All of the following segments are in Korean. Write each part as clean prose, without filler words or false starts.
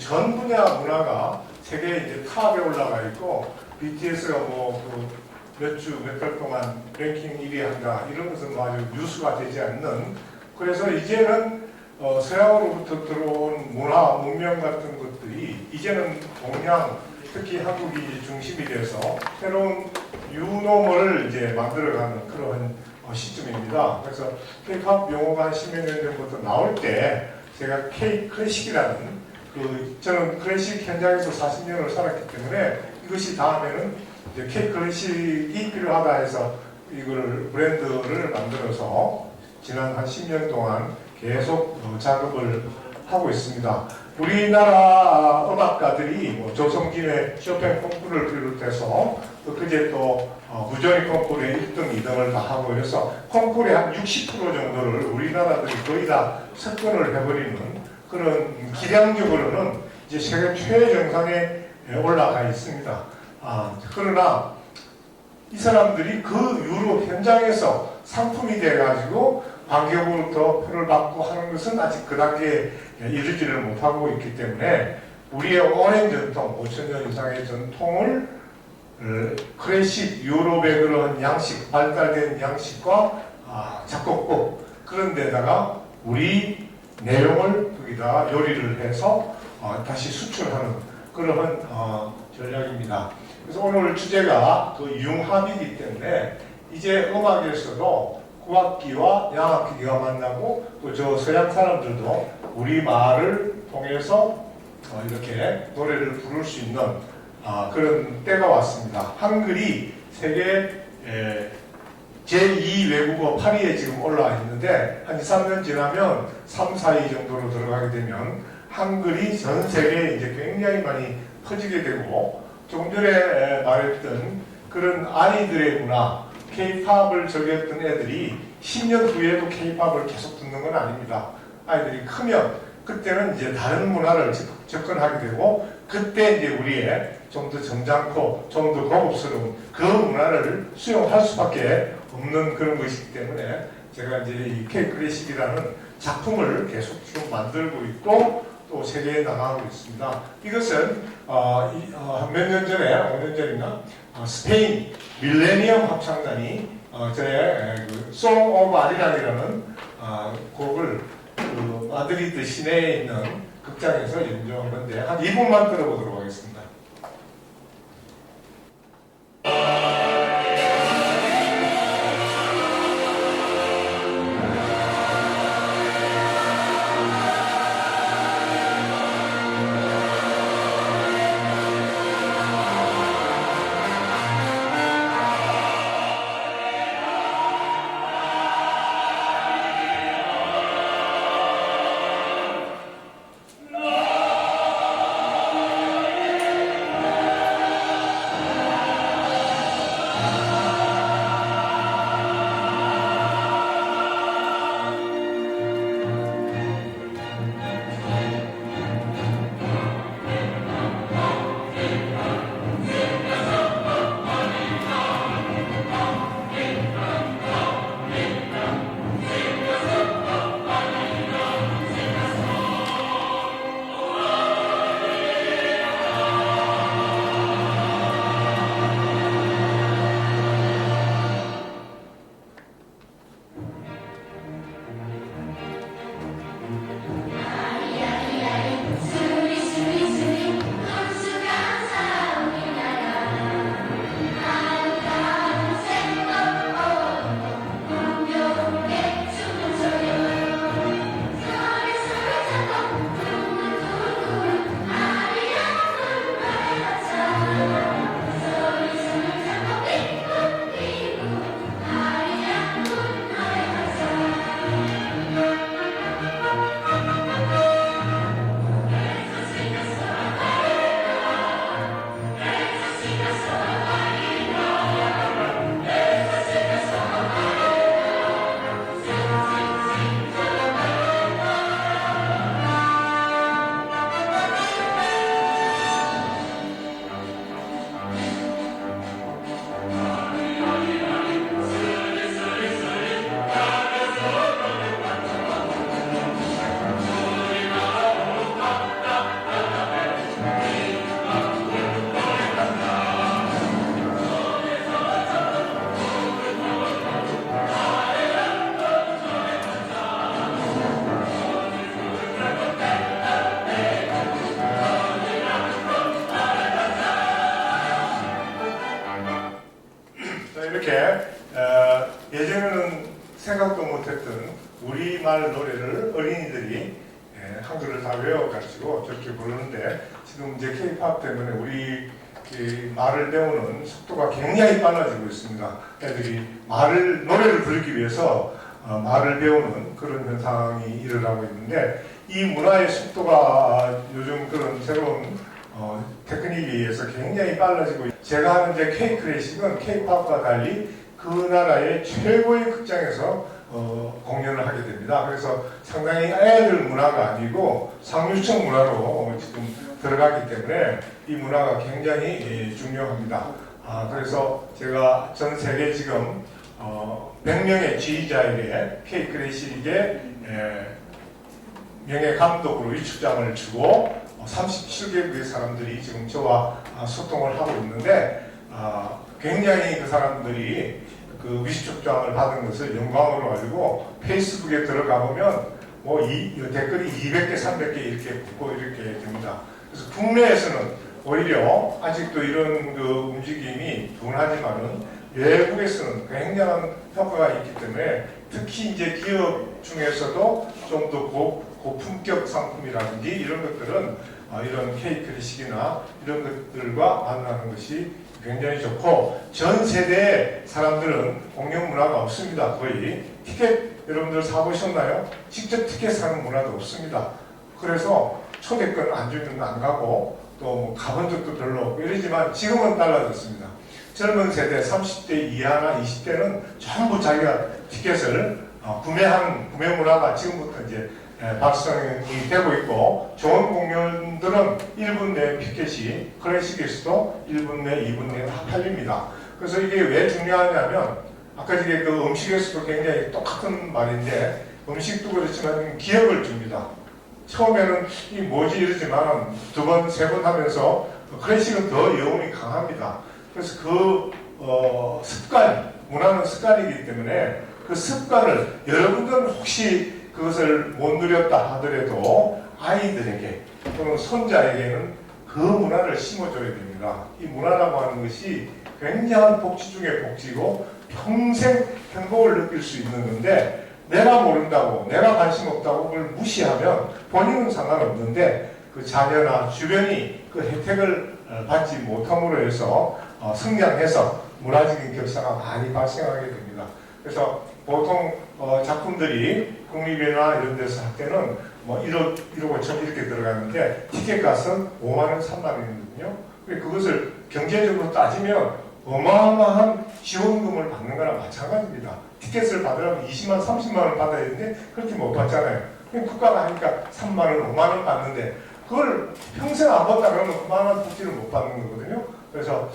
전 분야 문화가 세계 이제 탑에 올라가 있고 BTS가 몇 주, 몇 달 동안 랭킹 1위 한다 이런 것은 뭐 아주 뉴스가 되지 않는 그래서 이제는 서양으로부터 들어온 문화, 문명 같은 것들이 이제는 동양, 특히 한국이 중심이 돼서 새로운 유노멀을 이제 만들어가는 그런 시점입니다. 그래서 K-팝 용어가 한 10몇 년 전부터 나올 때 제가 K-클래식이라는 저는 클래식 현장에서 40년을 살았기 때문에 이것이 다음에는 이제 K-클래식이 필요하다 해서 이걸 브랜드를 만들어서 지난 한 10년 동안 계속 작업을 하고 있습니다. 우리나라 음악가들이 조성진의 쇼팽 콩쿠르를 비롯해서 그제 또 무전이 콩쿠르의 1등, 2등을 다 하고 그래서 콩쿠르의 한 60% 정도를 우리나라들이 거의 다 석권을 해버리는 그런 기량적으로는 이제 세계 최정상에 올라가 있습니다. 그러나 이 사람들이 그 유럽 현장에서 상품이 돼가지고 관객으로부터 표를 받고 하는 것은 아직 그 단계에 이르지를 못하고 있기 때문에 우리의 오랜 전통, 5,000년 이상의 전통을 클래식, 유럽의 그런 양식, 발달된 양식과 작곡법 그런 데다가 우리 내용을 거기다 요리를 해서 다시 수출하는 그러한 전략입니다. 그래서 오늘 주제가 그 융합이기 때문에 이제 음악에서도 국악기와 양악기가 만나고 또 저 서양 사람들도 우리 말을 통해서 이렇게 노래를 부를 수 있는 그런 때가 왔습니다. 한글이 세계 제2 외국어 8위에 지금 올라와 있는데 한 2, 3년 지나면 3, 4위 정도로 들어가게 되면 한글이 전 세계에 이제 굉장히 많이 퍼지게 되고 조금 전에 말했던 그런 아이들의 문화 K-팝을 즐겼던 애들이 10년 후에도 K-팝을 계속 듣는 건 아닙니다. 아이들이 크면 그때는 이제 다른 문화를 접근하게 되고 그때 이제 우리의 좀 더 점잖고 좀 더 고급스러운 그 문화를 수용할 수밖에 없는 그런 것이기 때문에 제가 이제 이 K-클래식이라는 작품을 계속 쭉 만들고 있고 또 세계에 나가고 있습니다. 이것은 몇 년 전에, 5년 전인가 스페인 밀레니엄 합창단이 저의 Song of Arirang이라는 곡을 마드리드 시내에 있는 극장에서 연주한 건데 한 2분만 들어보도록 하겠습니다. 생각도 못했던 우리말 노래를 어린이들이 한글을 다 외워가지고 저렇게 부르는데, 지금 이제 K-팝 때문에 우리 말을 배우는 속도가 굉장히 빨라지고 있습니다. 애들이 노래를 부르기 위해서 말을 배우는 그런 현상이 일어나고 있는데, 이 문화의 속도가 요즘 그런 새로운 테크닉에 의해서 굉장히 빨라지고, 제가 하는 이제 K-클래식은 K-팝과 달리 그 나라의 최고의 극장에서 공연을 하게 됩니다. 그래서 상당히 애들 문화가 아니고 상류층 문화로 지금 들어가기 때문에 이 문화가 굉장히 중요합니다. 그래서 제가 전 세계 지금 100명의 지휘자에게 K-클래식의 명예 감독으로 위촉장을 주고 37개국의 사람들이 지금 저와 소통을 하고 있는데, 굉장히 그 사람들이 그 위촉장을 받은 것을 영광으로 알고 페이스북에 들어가 보면 뭐 댓글이 200개, 300개 이렇게 붙고 이렇게 됩니다. 그래서 국내에서는 오히려 아직도 이런 그 움직임이 둔하지만은 외국에서는 굉장한 효과가 있기 때문에, 특히 이제 기업 중에서도 좀 더 고품격 상품이라든지 이런 것들은 이런 K-클래식이나 이런 것들과 만나는 것이 굉장히 좋고, 전 세대의 사람들은 공연 문화가 없습니다. 거의 티켓 여러분들 사보셨나요? 직접 티켓 사는 문화도 없습니다. 그래서 초대권 안 주면 안 가고 또 가본 적도 별로 없고 이러지만, 지금은 달라졌습니다. 젊은 세대 30대 이하나 20대는 전부 자기가 티켓을 구매 문화가 지금부터 이제 발생이 되고 있고, 좋은 공연들은 1분 내 피켓이 클래식에서도 1분 내, 2분 내에 다 팔립니다. 그래서 이게 왜 중요하냐면, 아까 이게 그 음식에서도 굉장히 똑같은 말인데, 음식도 그렇지만 기억을 줍니다. 처음에는 이 뭐지 이러지만 두 번, 세 번 하면서 클래식은 더 여운이 강합니다. 그래서 그 습관, 문화는 습관이기 때문에 그 습관을 여러분들은 혹시 그것을 못 누렸다 하더라도 아이들에게 또는 손자에게는 그 문화를 심어줘야 됩니다. 이 문화라고 하는 것이 굉장한 복지 중에 복지고 평생 행복을 느낄 수 있는 건데, 내가 모른다고, 내가 관심 없다고 그걸 무시하면 본인은 상관없는데 그 자녀나 주변이 그 혜택을 받지 못함으로 해서 성장해서 문화적인 격차가 많이 발생하게 됩니다. 그래서 보통 작품들이 국립이나 이런 데서 할 때는 뭐 1억 5천 이렇게 들어가는데, 티켓 값은 5만 원, 3만 원이거든요. 그것을 경제적으로 따지면 어마어마한 지원금을 받는 거랑 마찬가지입니다. 티켓을 받으려면 20만, 30만 원 받아야 되는데 그렇게 못 받잖아요. 국가가 하니까 3만 원, 5만 원 받는데 그걸 평생 안 받다 그러면 그만한 복지를 못 받는 거거든요. 그래서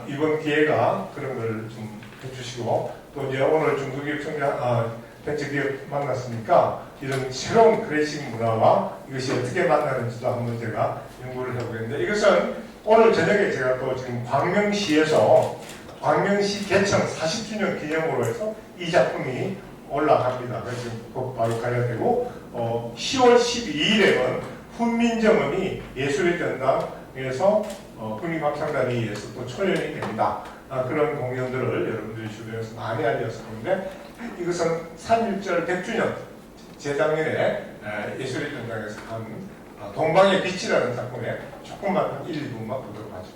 이번 기회가 그런 걸 좀 해주시고, 또 이제 오늘 중소기업 벤처기업 만났으니까 이런 새로운 클래식 문화와 이것이 어떻게 만나는지도 한번 제가 연구를 해보겠는데, 이것은 오늘 저녁에 제가 또 지금 광명시에서 광명시 개청 40주년 기념으로 해서 이 작품이 올라갑니다. 그래서 지금 곧 바로 가야 되고, 10월 12일에는 훈민정음이 예술의 전당에서 국립합창단에 의해서 또 초연이 됩니다. 그런 공연들을 여러분들이 주변에서 많이 알려서 그런데, 이것은 3.1절 100주년 재작년에 예술의 전당에서 한 동방의 빛이라는 작품에 조금만 한 1, 2분만 보도록 하죠.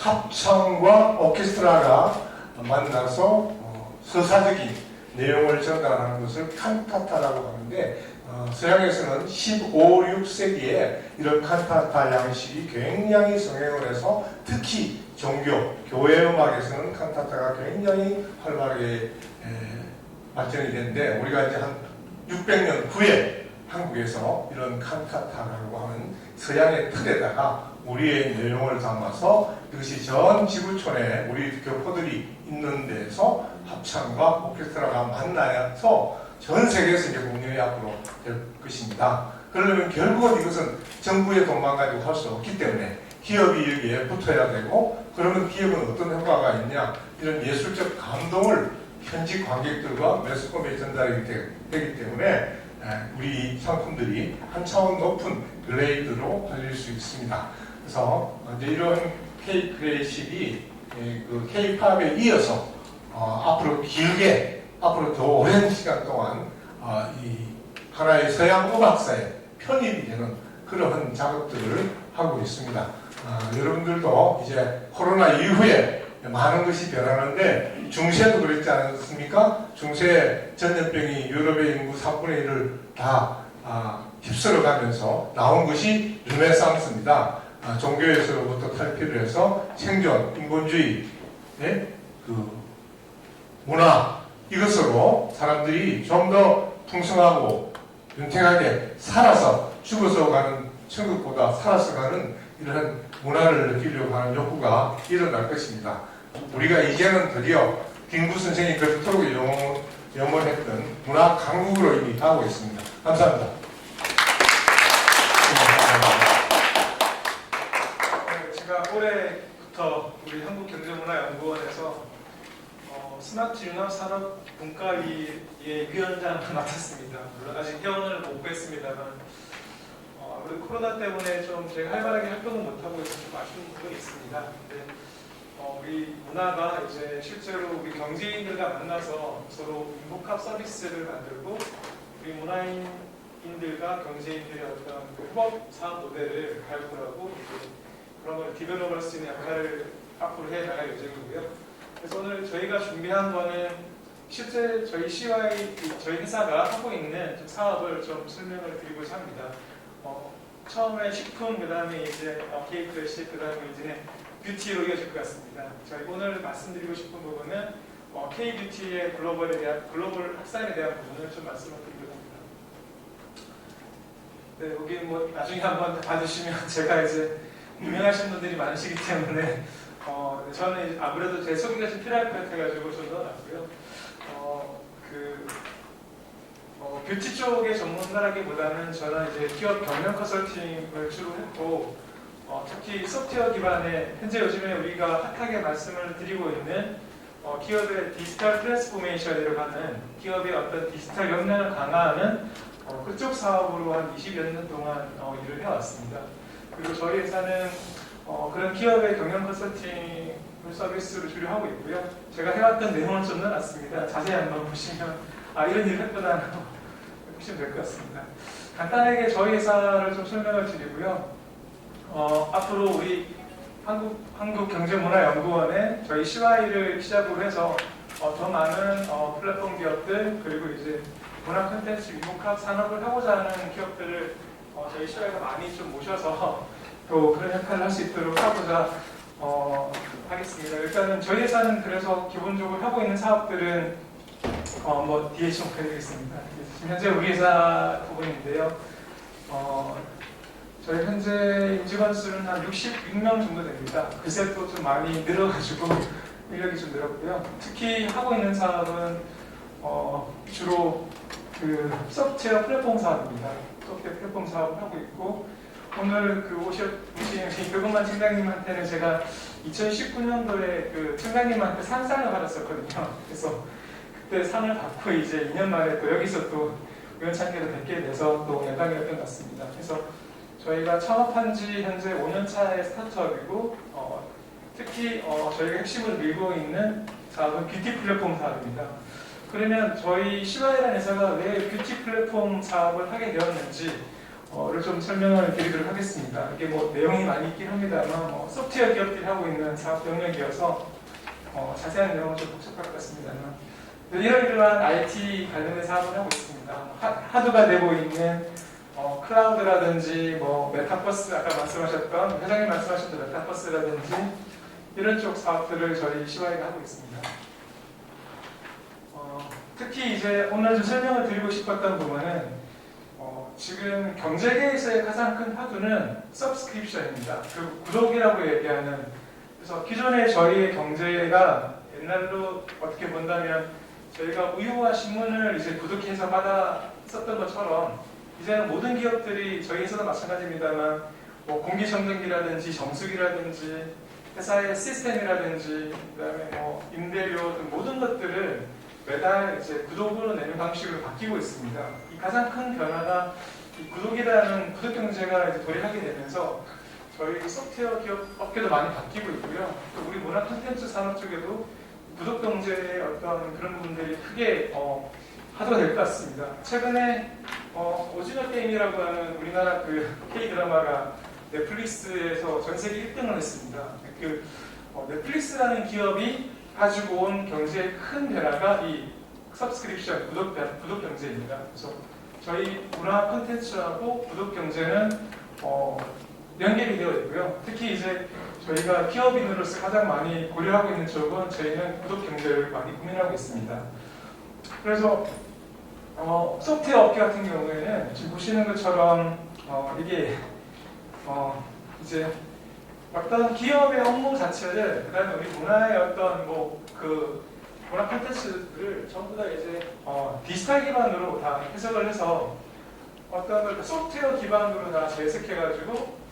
합창과 오케스트라가 만나서 서사적인 내용을 전달하는 것을 칸타타라고 하는데 서양에서는 15, 6세기에 이런 칸타타 양식이 굉장히 성행을 해서 특히 종교, 교회 음악에서는 칸타타가 굉장히 활발하게 발전이 됐는데 우리가 이제 한 600년 후에 한국에서 이런 칸타타라고 하는 서양의 틀에다가 우리의 내용을 담아서 이것이 전 지구촌에 우리 교포들이 있는 데서 합창과 오케스트라가 만나서 전 세계에서 이제 공연이 앞으로 될 것입니다. 그러려면 결국은 이것은 정부의 돈만 가지고 할 수 없기 때문에 기업이 여기에 붙어야 되고 그러면 기업은 어떤 효과가 있냐 이런 예술적 감동을 현지 관객들과 매스컴에 전달이 되기 때문에 우리 상품들이 한 차원 높은 그레이드로 팔릴 수 있습니다. 그래서 이제 이런 K-클래식이 그 K-팝에 이어서 앞으로 길게 앞으로 더 오랜 시간 동안 이 하나의 서양 음악사에 편입이 되는 그러한 작업들을 하고 있습니다. 여러분들도 이제 코로나 이후에 많은 것이 변하는데 중세도 그랬지 않았습니까? 중세 전염병이 유럽의 인구 4분의 1을 다 휩쓸어 가면서 나온 것이 르네상스입니다. 종교에서부터 탈피를 해서 생존, 인본주의, 그 문화 이것으로 사람들이 좀 더 풍성하고 윤택하게 살아서 죽어서 가는 천국보다 살아서 가는 이러한 문화를 느끼려고 하는 욕구가 일어날 것입니다. 우리가 이제는 드디어 김구 선생이 그토록 염원했던 문화 강국으로 이미 가고 있습니다. 감사합니다. 제가 올해부터 우리 한국경제문화연구원에서 스마트 융합 산업 분과위의 위원장을 맡았습니다. 물론 아직 회원을 못 뵀습니다만 우리 코로나 때문에 좀 제가 활발하게 활동을 못하고 있어서 좀 아쉬운 부분이 있습니다. 근데 우리 문화가 이제 실제로 우리 경제인들과 만나서 서로 융복합 서비스를 만들고 우리 문화인들과 경제인들의 어떤 그 협업 사업 모델을 발굴하고 이제 그런 걸 디벨롭할 수 있는 역할을 앞으로 해 나갈 예정이고요. 그래서 오늘 저희가 준비한 거는 실제 저희 CY, 저희 회사가 하고 있는 사업을 좀 설명을 드리고자 합니다. 처음에 식품, 그 다음에 이제 K-클래식, 그 다음에 이제 뷰티로 이어질 것 같습니다. 저희 오늘 말씀드리고 싶은 부분은 K-뷰티의 글로벌 확산에 대한 부분을 좀 말씀을 드리려고 합니다. 네, 여기 뭐 나중에 한번 봐주시면 제가 이제 유명하신 분들이 많으시기 때문에 저는 아무래도 제 소개가 좀 필요할 것 같아가지고 좀 넣어놨고요. 뷰티 쪽의 전문가라기보다는 저는 이제 기업 경영 컨설팅을 주로 했고, 특히 소프트웨어 기반의 현재 요즘에 우리가 핫하게 말씀을 드리고 있는 기업의 디지털 트랜스포메이션이라고 하는 기업의 어떤 디지털 역량을 강화하는 그쪽 사업으로 한 20여 년 동안 일을 해왔습니다. 그리고 저희 회사는 그런 기업의 경영 컨설팅 서비스를 주로 하고 있고요. 제가 해왔던 내용을 좀 넣어놨습니다. 자세히 한번 보시면 이런 일을 했구나 보시면 될 것 같습니다. 간단하게 저희 회사를 좀 설명을 드리고요. 앞으로 우리 한국경제문화연구원에 저희 CY를 시작으로 해서 더 많은 플랫폼 기업들 그리고 이제 문화 콘텐츠 융합 산업을 하고자 하는 기업들을 저희 CY가 많이 좀 모셔서 또 그런 역할을 할 수 있도록 하고자 하겠습니다. 일단은 저희 회사는 그래서 기본적으로 하고 있는 사업들은 뭐 뒤에 좀 보여드리겠습니다. 지금 현재 우리 회사 부분인데요. 저희 현재 임직원 수는 한 66명 정도 됩니다. 그새 또 좀 많이 늘어가지고 인력이 좀 늘었고요. 특히 하고 있는 사업은 주로 그 소프트웨어 플랫폼 사업입니다. 소프트웨어 플랫폼 사업을 하고 있고 오늘 그 오신 교금만 팀장님한테는 제가 2019년도에 그 팀장님한테 상을 받았었거든요. 그래서 그때 상을 받고 이제 2년 만에 또 여기서 또 우연찮게도 뵙게 돼서 또 영광이었던 것 같습니다. 그래서 저희가 창업한 지 현재 5년 차의 스타트업이고 특히 저희가 핵심을 밀고 있는 사업은 뷰티 플랫폼 사업입니다. 그러면 저희 CY라는 회사가 왜 뷰티 플랫폼 사업을 하게 되었는지 를 좀 설명을 드리도록 하겠습니다. 이게 뭐 내용이 많이 있긴 합니다만 소프트웨어 기업들이 하고 있는 사업 영역이어서 자세한 내용은 좀 복잡할 것 같습니다만 이러한 IT 관련된 사업을 하고 있습니다. 하드가 되고 있는 클라우드라든지 메타버스 아까 말씀하셨던 회장님 말씀하셨던 메타버스라든지 이런 쪽 사업들을 저희 CY가 하고 있습니다. 특히 이제 오늘 좀 설명을 드리고 싶었던 부분은 지금 경제계에서의 가장 큰 화두는 서브스크립션입니다. 그 구독이라고 얘기하는 그래서 기존의 저희의 경제가 옛날로 어떻게 본다면 저희가 우유와 신문을 이제 구독해서 받아 썼던 것처럼 이제는 모든 기업들이 저희 회사도 마찬가지입니다만 공기청정기라든지 정수기라든지 회사의 시스템이라든지 그다음에 임대료 등 모든 것들을 매달 이제 구독으로 내는 방식으로 바뀌고 있습니다. 이 가장 큰 변화가 이 구독이라는 구독 경제가 이제 도입하게 되면서 저희 소프트웨어 기업 업계도 많이 바뀌고 있고요. 또 우리 문화 콘텐츠 산업 쪽에도 구독 경제의 어떤 그런 부분들이 크게 화두가 될 것 같습니다. 최근에 오징어 게임이라고 하는 우리나라 그 K 드라마가 넷플릭스에서 전 세계 1등을 했습니다. 그 넷플릭스라는 기업이 가지고 온 경제의 큰 변화가 이 서브스크립션 구독 경제입니다. 그래서 저희 문화 콘텐츠하고 구독 경제는 연결이 되어 있고요. 특히 이제 저희가 기업인으로서 가장 많이 고려하고 있는 쪽은 저희는 구독 경제를 많이 고민하고 있습니다. 그래서 소프트웨어 업계 같은 경우에는 지금 보시는 것처럼 이게 이제 어떤 기업의 업무 자체를 그다음에 우리 문화의 어떤 문화 콘텐츠를 전부 다 이제 디지털 기반으로 다 해석을 해서 어떤 걸 소프트웨어 기반으로 다 재해석해가지고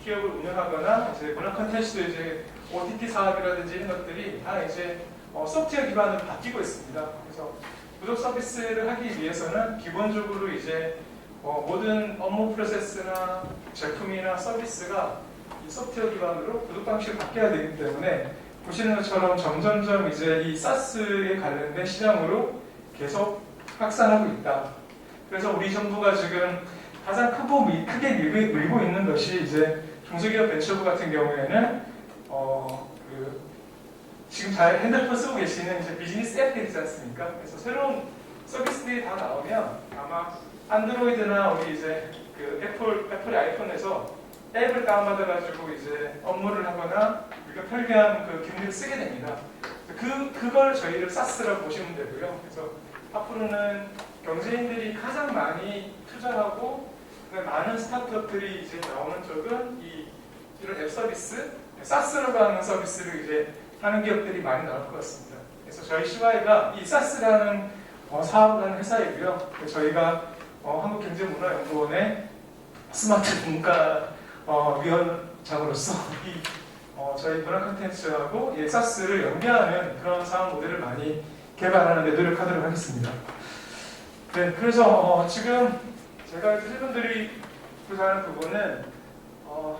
기업을 운영하거나 이제 문화 콘텐츠도 이제 OTT 사업이라든지 이런 것들이 다 이제 소프트웨어 기반으로 바뀌고 있습니다. 그래서 구독 서비스를 하기 위해서는 기본적으로 이제 모든 업무 프로세스나 제품이나 서비스가 이 소프트웨어 기반으로 구독 방식으로 바뀌어야 되기 때문에 보시는 것처럼 점점점 이제 이 사스에 관련된 시장으로 계속 확산하고 있다. 그래서 우리 정부가 지금 가장 크게 밀고 있는 것이 이제 중소기업 벤처부 같은 경우에는 지금 잘 핸드폰 쓰고 계시는 이제 비즈니스 앱들이 있지 않습니까? 그래서 새로운 서비스들이 다 나오면 아마 안드로이드나 우리 이제 그 애플 아이폰에서 앱을 다운받아가지고 이제 업무를 하거나 우리가 편리한 그 기능을 쓰게 됩니다. 그걸 저희를 사스라고 보시면 되고요. 그래서 앞으로는 경제인들이 가장 많이 투자하고 많은 스타트업들이 이제 나오는 쪽은 이런 앱 서비스, 사스라고 하는 서비스를 이제 하는 기업들이 많이 나올 것 같습니다. 그래서 저희 CY가 이 사스라는 사업을 하는 회사이고요. 저희가 한국경제문화연구원의 스마트 문화 위원장으로서 저희 문화 콘텐츠하고 사스를 연계하는 그런 사업 모델을 많이 개발하는 데 노력하도록 하겠습니다. 네, 그래서 지금 제가 일분들이 구사하는 부분은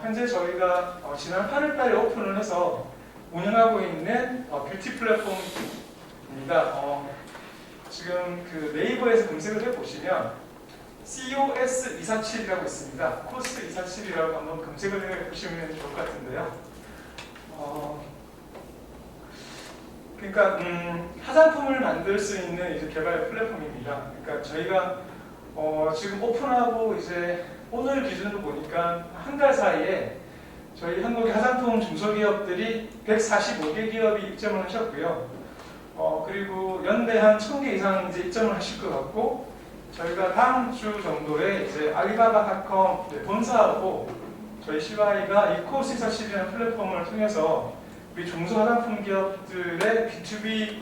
현재 저희가 지난 8월달에 오픈을 해서 운영하고 있는 뷰티 플랫폼입니다. 지금 그 네이버에서 검색을 해보시면 COS247이라고 있습니다. 코스247이라고 한번 검색을 해보시면 좋을 것 같은데요. 그러니까 화장품을 만들 수 있는 이제 개발 플랫폼입니다. 그러니까 저희가 지금 오픈하고 이제 오늘 기준으로 보니까 한 달 사이에 저희 한국의 화장품 중소기업들이 145개 기업이 입점을 하셨고요. 그리고 연대 한 1000개 이상 이제 입점을 하실 것 같고, 저희가 다음 주 정도에 이제 알리바바닷컴 본사하고 저희 CY가 이 코스247이라는 플랫폼을 통해서 우리 중소화장품 기업들의 B2B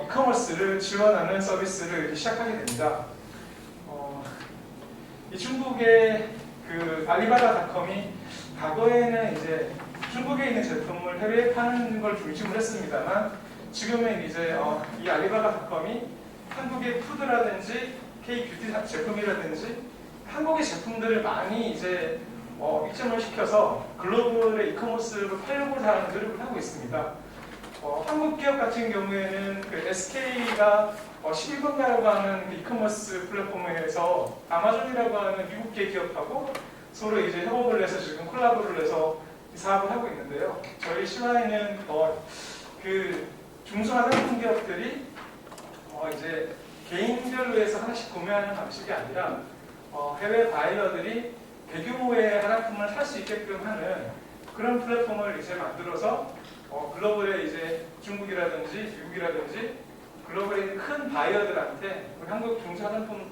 이커머스를 지원하는 서비스를 시작하게 됩니다. 이 중국의 그 알리바바닷컴이 과거에는 이제 중국에 있는 제품을 해외에 파는 걸 중심으로 했습니다만, 지금은 이제 이 알리바바닷컴이 한국의 푸드라든지 K-뷰티 제품이라든지 한국의 제품들을 많이 이제 입점을 시켜서 글로벌의 이커머스로 팔려고 하는 노력을 하고 있습니다. 한국 기업 같은 경우에는 그 SK가 11번가라고 하는 그 이커머스 플랫폼에서 아마존이라고 하는 미국계 기업하고 서로 이제 협업을 해서 지금 콜라보를 해서 이 사업을 하고 있는데요. 저희 시와에는 그 중소화장품 기업들이 이제 개인별로 해서 하나씩 구매하는 방식이 아니라 해외 바이어들이 대규모의 화장품을 살 수 있게끔 하는 그런 플랫폼을 이제 만들어서 글로벌에 이제 중국이라든지 미국이라든지 글로벌에 있는 큰 바이어들한테 한국 중소화장품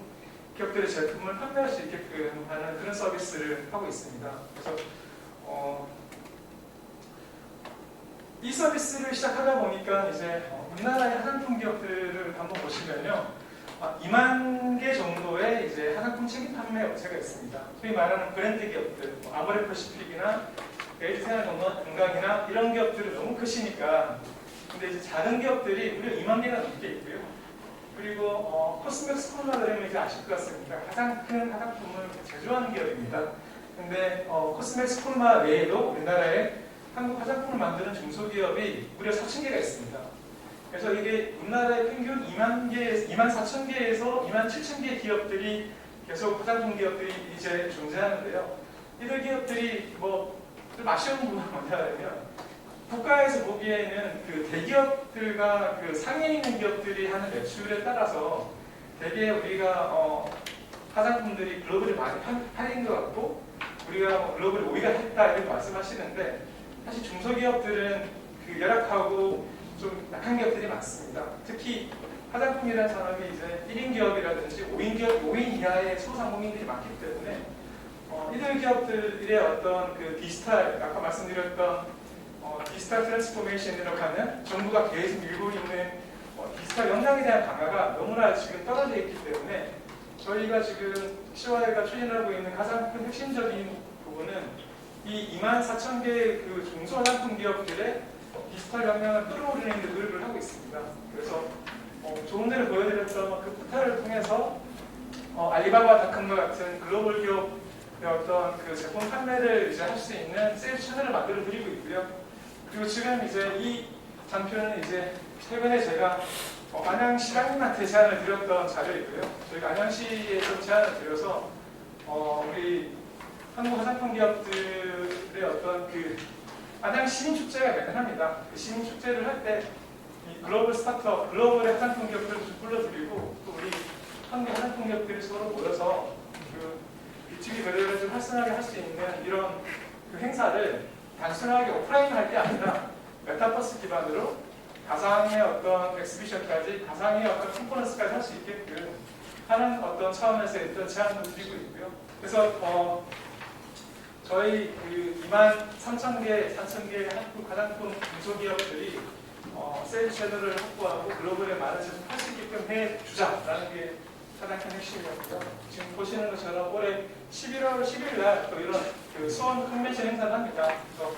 기업들의 제품을 판매할 수 있게끔 하는 그런 서비스를 하고 있습니다. 그래서 이 서비스를 시작하다 보니까 이제 우리나라의 화장품 기업들을 한번 보시면요, 2만 개 정도의 이제 화장품 책임 판매 업체가 있습니다. 소위 말하는 브랜드 기업들, 아모레퍼시픽이나 LG생활건강이나 이런 기업들은 너무 크시니까, 근데 이제 작은 기업들이 무려 2만 개가 넘게 있고요. 그리고 코스맥스 콜라그램이 이제 아실 것 같습니다. 가장 큰 화장품을 제조하는 기업입니다. 근데 코스맥스 콜마 외에도 우리나라에 한국 화장품을 만드는 중소기업이 무려 4,000개가 있습니다. 그래서 이게 우리나라의 평균 2만 4,000개에서 2만 7,000개 기업들이 계속 화장품 기업들이 이제 존재하는데요. 이들 기업들이 좀 아쉬운 부분은 뭐냐면 국가에서 보기에는 그 대기업들과 그 상위에 있는 기업들이 하는 매출에 따라서 대개 우리가 화장품들이 글로벌에 많이 팔린 것 같고 우리가 글로벌에 5위가 했다 이렇게 말씀하시는데 사실 중소기업들은 그 열악하고 좀 약한 기업들이 많습니다. 특히 화장품이라는 산업이 이제 1인 기업이라든지 5인 이하의 소상공인들이 많기 때문에 이들 기업들의 어떤 그 디지털, 아까 말씀드렸던 디지털 트랜스포메이션이라고 하는 정부가 계속 밀고 있는 디지털 역량에 대한 강화가 너무나 지금 떨어져 있기 때문에 저희가 지금 시와이가 추진하고 있는 가장 큰 핵심적인 부분은 이 24,000개의 그 중소화장품 기업들의 디지털 역량을 끌어올리는 데 노력을 하고 있습니다. 그래서 조금 전에 보여드렸던 그 포털을 통해서 알리바바닷컴과 같은 글로벌 기업의 어떤 그 제품 판매를 이제 할 수 있는 세일즈 채널을 만들어 드리고 있고요. 그리고 지금 이제 이 장표는 이제 최근에 제가 안양시 장님한테 제안을 드렸던 자료이고요. 저희가 안양시에 좀 제안을 드려서 우리 한국 화장품 기업들의 어떤 그 안양 시민축제가 매년 합니다. 그 시민축제를 할 때 이 글로벌 스타트업, 글로벌의 화장품 기업들을 좀 불러드리고 또 우리 한국 화장품 기업들이 서로 모여서 그 뷰티 거래를 좀 활성화하게 할 수 있는 이런 그 행사를 단순하게 오프라인으로 할 게 아니라 메타버스 기반으로 가상의 어떤 엑스비션까지, 가상의 어떤 컨퍼런스까지 할 수 있게끔 하는 어떤 차원에서 일단 제안을 드리고 있고요. 그래서 저희 그 23,000개, 4,000개의 한국 화장품 중소기업들이 세일즈 채널을 확보하고 글로벌에 많은 제품 팔 수 있게끔 해주자라는 게 가장 큰 핵심이었고요. 지금 보시는 것처럼 올해 11월 10일 날 또 이런 그 수원 컨벤션 행사를 합니다. 그래서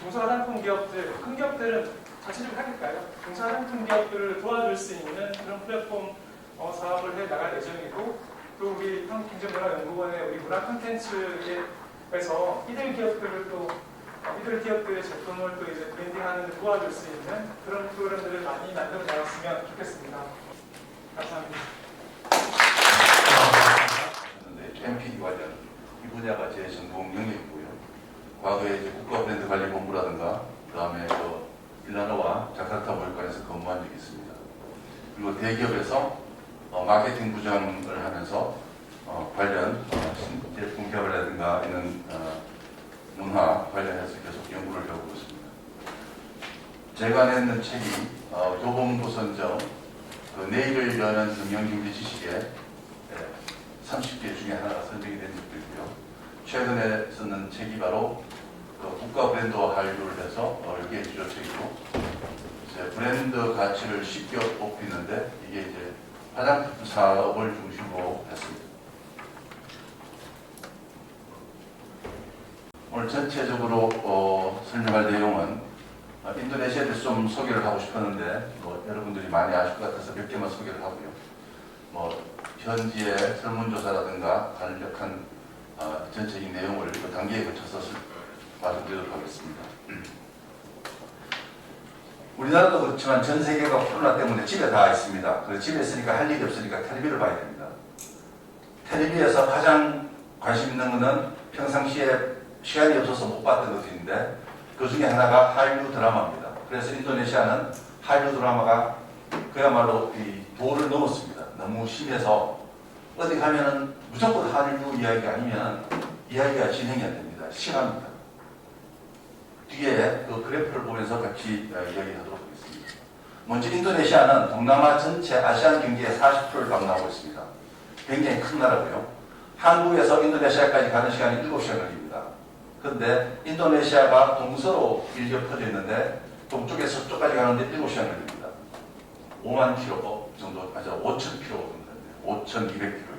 중소화장품 기업들, 큰 기업들은 자체적으로 하니까요. 중소화장품 기업들을 도와줄 수 있는 그런 플랫폼 사업을 해 나갈 예정이고 또 우리 한국경제문화연구원의 우리 문화 콘텐츠에서 이들 기업들의 제품을 또 이제 브랜딩하는 데 도와줄 수 있는 그런 프로그램들을 많이 만들어 나갔으면 좋겠습니다. 감사합니다. MPD 관련 이 분야가 제 전공 영역이고요. 과거에 이제 국가브랜드관리본부라든가 그다음에 밀라노와 자카르타 모의관에서 근무한 적이 있습니다. 그리고 대기업에서 마케팅 부장을 하면서 관련 제품 개발이라든가 이런 문화 관련해서 계속 연구를 해오고 있습니다. 제가 냈는 책이 교보문고선정 내일을 여는 경영경제 지식의 30개 중에 하나가 선정이 된 적도 있고요. 최근에 쓰는 책이 바로 국가 브랜드와 한류를 해서 이게 주요 책이고 이제 브랜드 가치를 쉽게 높이는데 이게 이제 화장품 사업을 중심으로 했습니다. 오늘 전체적으로 설명할 내용은 인도네시아에 대해서 좀 소개를 하고 싶었는데 여러분들이 많이 아실 것 같아서 몇 개만 소개를 하고요. 현지의 설문조사라든가 간략한 전체적인 내용을 단계에 거쳐서 말씀드리도록 하겠습니다. 우리나라도 그렇지만 전 세계가 코로나 때문에 집에 다 있습니다. 그래서 집에 있으니까 할 일이 없으니까 텔레비를 봐야 됩니다. 텔레비에서 가장 관심 있는 것은 평상시에 시간이 없어서 못 봤던 것들인데 그 중에 하나가 한류 드라마입니다. 그래서 인도네시아는 한류 드라마가 그야말로 이 도를 넘었습니다. 너무 심해서 어디 가면은 무조건 한류 이야기 아니면 이야기가 진행이 안 됩니다. 실합니다. 뒤에 그 그래프를 보면서 같이 이야기하도록 하겠습니다. 먼저 인도네시아는 동남아 전체 아시안 경제의 40%를 담당하고 있습니다. 굉장히 큰 나라고요. 한국에서 인도네시아까지 가는 시간이 7시간 걸립니다. 그런데 인도네시아가 동서로 밀려 퍼져 있는데 동쪽에서 서쪽까지 가는데 7시간 걸립니다. 5만 킬로 정도, 5천 킬로 정도, 5,200킬로요.